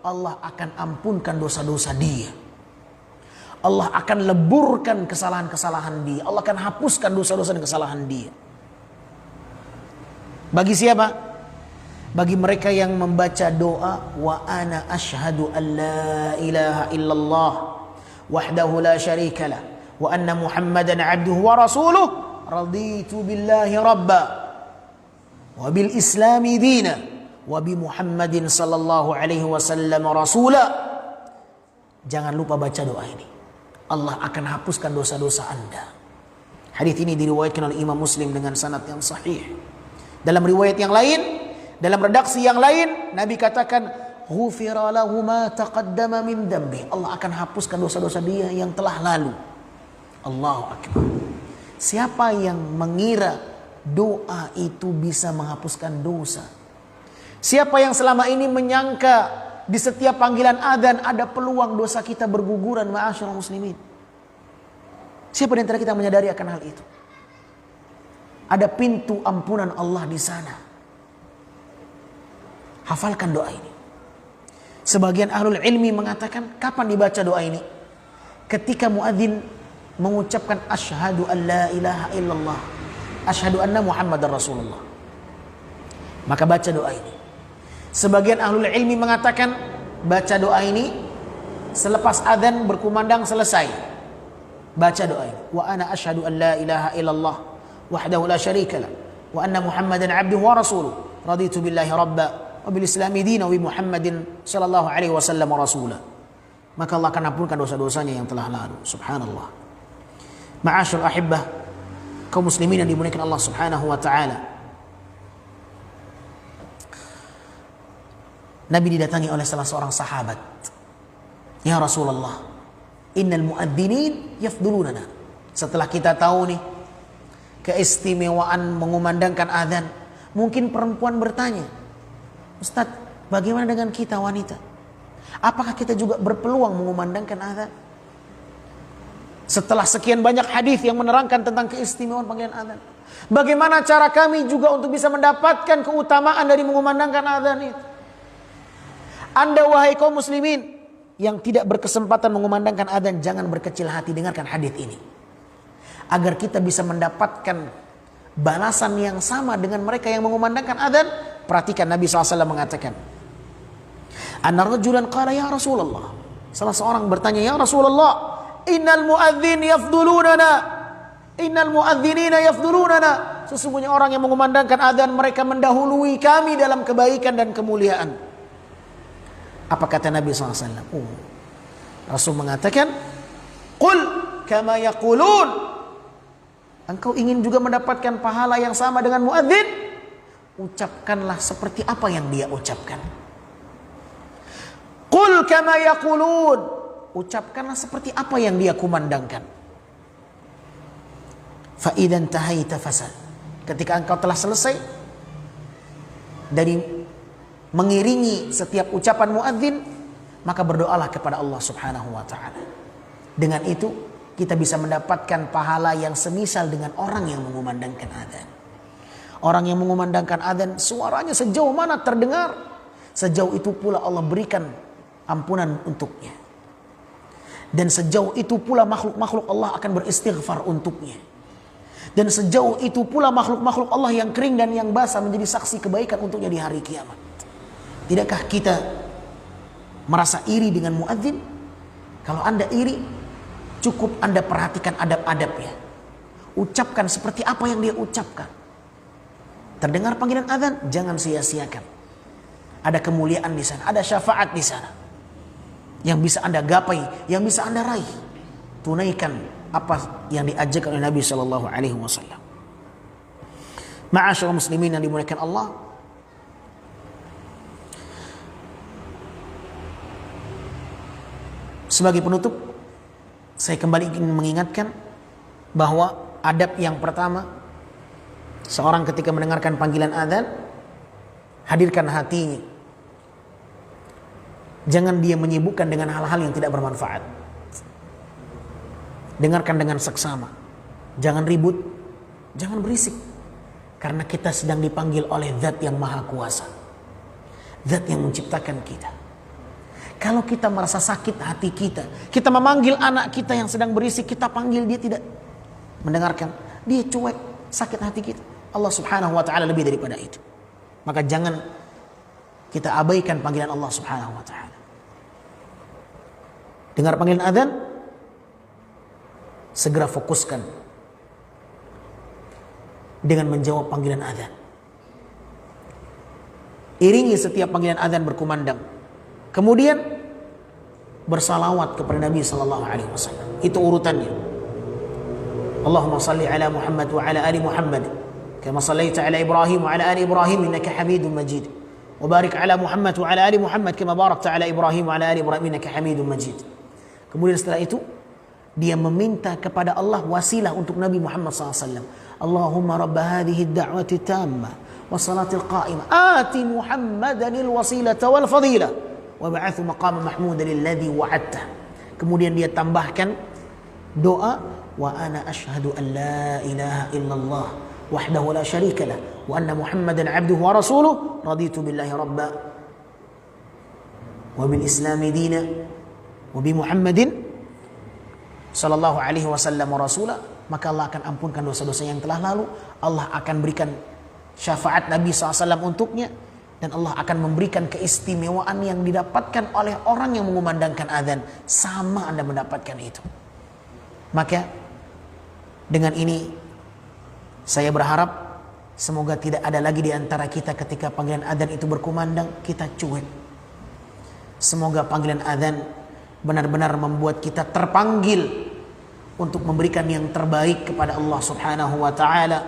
Allah akan ampunkan dosa-dosa dia. Allah akan leburkan kesalahan-kesalahan dia. Allah akan hapuskan dosa-dosa dan kesalahan dia. Bagi siapa? Bagi mereka yang membaca doa wa ana asyhadu an la ilaha illallah wahdahu la syarika lah wa anna Muhammadan abduhu wa rasuluh raditu billahi rabba wa bil islami dina wa bi Muhammadin sallallahu alaihi wasallam rasula. Jangan lupa baca doa ini. Allah akan hapuskan dosa-dosa Anda. Hadis ini diriwayatkan oleh Imam Muslim dengan sanad yang sahih. Dalam riwayat yang lain, dalam redaksi yang lain, Nabi katakan, "Ghufira lahu ma taqaddama min dambi." Allah akan hapuskan dosa-dosa dia yang telah lalu. Allahu akbar. Siapa yang mengira doa itu bisa menghapuskan dosa? Siapa yang selama ini menyangka di setiap panggilan adzan ada peluang dosa kita berguguran, ma'asyiral muslimin? Siapa di antara kita menyadari akan hal itu? Ada pintu ampunan Allah di sana. Hafalkan doa ini. Sebagian ahlul ilmi mengatakan, kapan dibaca doa ini? Ketika muadzin mengucapkan asyhadu an la ilaha illallah, asyhadu anna muhammadar rasulullah, maka baca doa ini. Sebagian ahlul ilmi mengatakan, baca doa ini selepas adzan berkumandang selesai. Baca doa ini. Wa ana asyhadu an la ilaha illallah wahdahu la syarika lah wa anna muhammadan abduhu wa rasuluh raditu billahi rabba wa bil islami dina wa bi muhammadin sallallahu alaihi wasallam rasulah. Maka Allah akan ampunkan dosa-dosanya yang telah lalu. Subhanallah. Ma'asyarul ahibbah, kaum muslimin yang dimuliakan Allah Subhanahu wa taala. Nabi didatangi oleh salah seorang sahabat. Ya Rasulullah, innal muadzinin yafdulunana. Setelah kita tahu nih keistimewaan mengumandangkan azan, mungkin perempuan bertanya, Ustaz, bagaimana dengan kita wanita? Apakah kita juga berpeluang mengumandangkan azan? Setelah sekian banyak hadis yang menerangkan tentang keistimewaan panggilan azan, bagaimana cara kami juga untuk bisa mendapatkan keutamaan dari mengumandangkan azan itu? Anda wahai kaum muslimin yang tidak berkesempatan mengumandangkan azan, jangan berkecil hati, dengarkan hadis ini. Agar kita bisa mendapatkan balasan yang sama dengan mereka yang mengumandangkan azan, perhatikan Nabi SAW mengatakan, anna rajulan qala ya Rasulullah. Salah seorang bertanya, ya Rasulullah, innal muadzin yafdulunana, innal muadzinina yafdulunana. Sesungguhnya orang yang mengumandangkan azan, mereka mendahului kami dalam kebaikan dan kemuliaan. Apa kata Nabi SAW? Rasul mengatakan, qul kama yaqulun. Engkau ingin juga mendapatkan pahala yang sama dengan muadzin? Ucapkanlah seperti apa yang dia ucapkan. Qul kama yaqulun. Ucapkanlah seperti apa yang dia kumandangkan. Fa idzan tahaita fasal. Ketika engkau telah selesai dari mengiringi setiap ucapan muadzin, maka berdoalah kepada Allah Subhanahu wa taala. Dengan itu kita bisa mendapatkan pahala yang semisal dengan orang yang mengumandangkan adzan. Orang yang mengumandangkan adzan, suaranya sejauh mana terdengar, sejauh itu pula Allah berikan ampunan untuknya. Dan sejauh itu pula makhluk-makhluk Allah akan beristighfar untuknya. Dan sejauh itu pula makhluk-makhluk Allah yang kering dan yang basah menjadi saksi kebaikan untuknya di hari kiamat. Tidakkah kita merasa iri dengan muadzin? Kalau Anda iri, cukup Anda perhatikan adab-adabnya. Ucapkan seperti apa yang dia ucapkan. Terdengar panggilan azan, jangan sia-siakan. Ada kemuliaan di sana, ada syafaat di sana yang bisa Anda gapai, yang bisa Anda raih. Tunaikan apa yang diajarkan oleh Nabi sallallahu alaihi wasallam. Ma'asyiral muslimin yang dimuliakan Allah, sebagai penutup, saya kembali ingin mengingatkan bahwa adab yang pertama, seorang ketika mendengarkan panggilan azan, hadirkan hatinya. Jangan dia menyibukkan dengan hal-hal yang tidak bermanfaat. Dengarkan dengan seksama. Jangan ribut, jangan berisik. Karena kita sedang dipanggil oleh Zat yang Maha Kuasa. Zat yang menciptakan kita. Kalau kita merasa sakit hati kita memanggil anak kita yang sedang berisik, kita panggil dia tidak mendengarkan, dia cuek, sakit hati kita. Allah Subhanahu wa taala lebih daripada itu. Maka jangan kita abaikan panggilan Allah Subhanahu wa taala. Dengar panggilan azan, segera fokuskan dengan menjawab panggilan azan. Iringi setiap panggilan azan berkumandang. Kemudian bersalawat kepada Nabi sallallahu alaihi wasallam. Itu urutannya. Allahumma salli ala Muhammad wa ala ali Muhammad kama sallaita ala Ibrahim wa ala ali Ibrahim innaka Hamidum Majid. Wa barik ala Muhammad wa ala ali Muhammad kama barakta ala Ibrahim wa ala ali Ibrahim innaka Hamidum Majid. Kemudian setelah itu dia meminta kepada Allah wasilah untuk Nabi Muhammad sallallahu alaihi wasallam. Allahumma rabb hadhihi ad-da'wati tammah was-salatil qa'imah ati Muhammadanil wasilata wal fadilah wa ba'athu maqama mahmudan alladhi wa'adta. Kemudian dia tambahkan doa, wa ana asyhadu an la ilaha illallah wahdahu la syarika lah wa anna Muhammadan abduhu wa rasuluh raditu billahi rabba wa bil islami dina wa bi Muhammadin sallallahu alaihi wasallam rasulah. Maka Allah akan ampunkan dosa-dosa yang telah lalu, Allah akan berikan syafaat Nabi SAW untuknya, dan Allah akan memberikan keistimewaan yang didapatkan oleh orang yang mengumandangkan azan, sama Anda mendapatkan itu. Maka dengan ini saya berharap semoga tidak ada lagi di antara kita ketika panggilan azan itu berkumandang kita cuek. Semoga panggilan azan benar-benar membuat kita terpanggil untuk memberikan yang terbaik kepada Allah Subhanahu wa taala,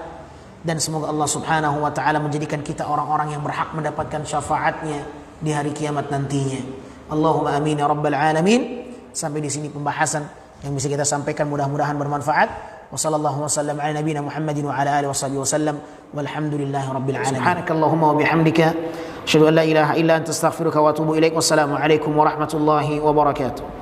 dan semoga Allah Subhanahu wa taala menjadikan kita orang-orang yang berhak mendapatkan syafaatnya di hari kiamat nantinya. Allahumma amin ya rabbal alamin. Sampai di sini pembahasan yang bisa kita sampaikan, mudah-mudahan bermanfaat. Wa sallallahu wasallam ala nabiyina Muhammadin wa ala alihi wasallam walhamdulillahi rabbil alamin. Subhanakallahumma wa bihamdika asyhadu an la ilaha illa anta astaghfiruka wa atubu ilaik. Wassalamu alaikum warahmatullahi wabarakatuh.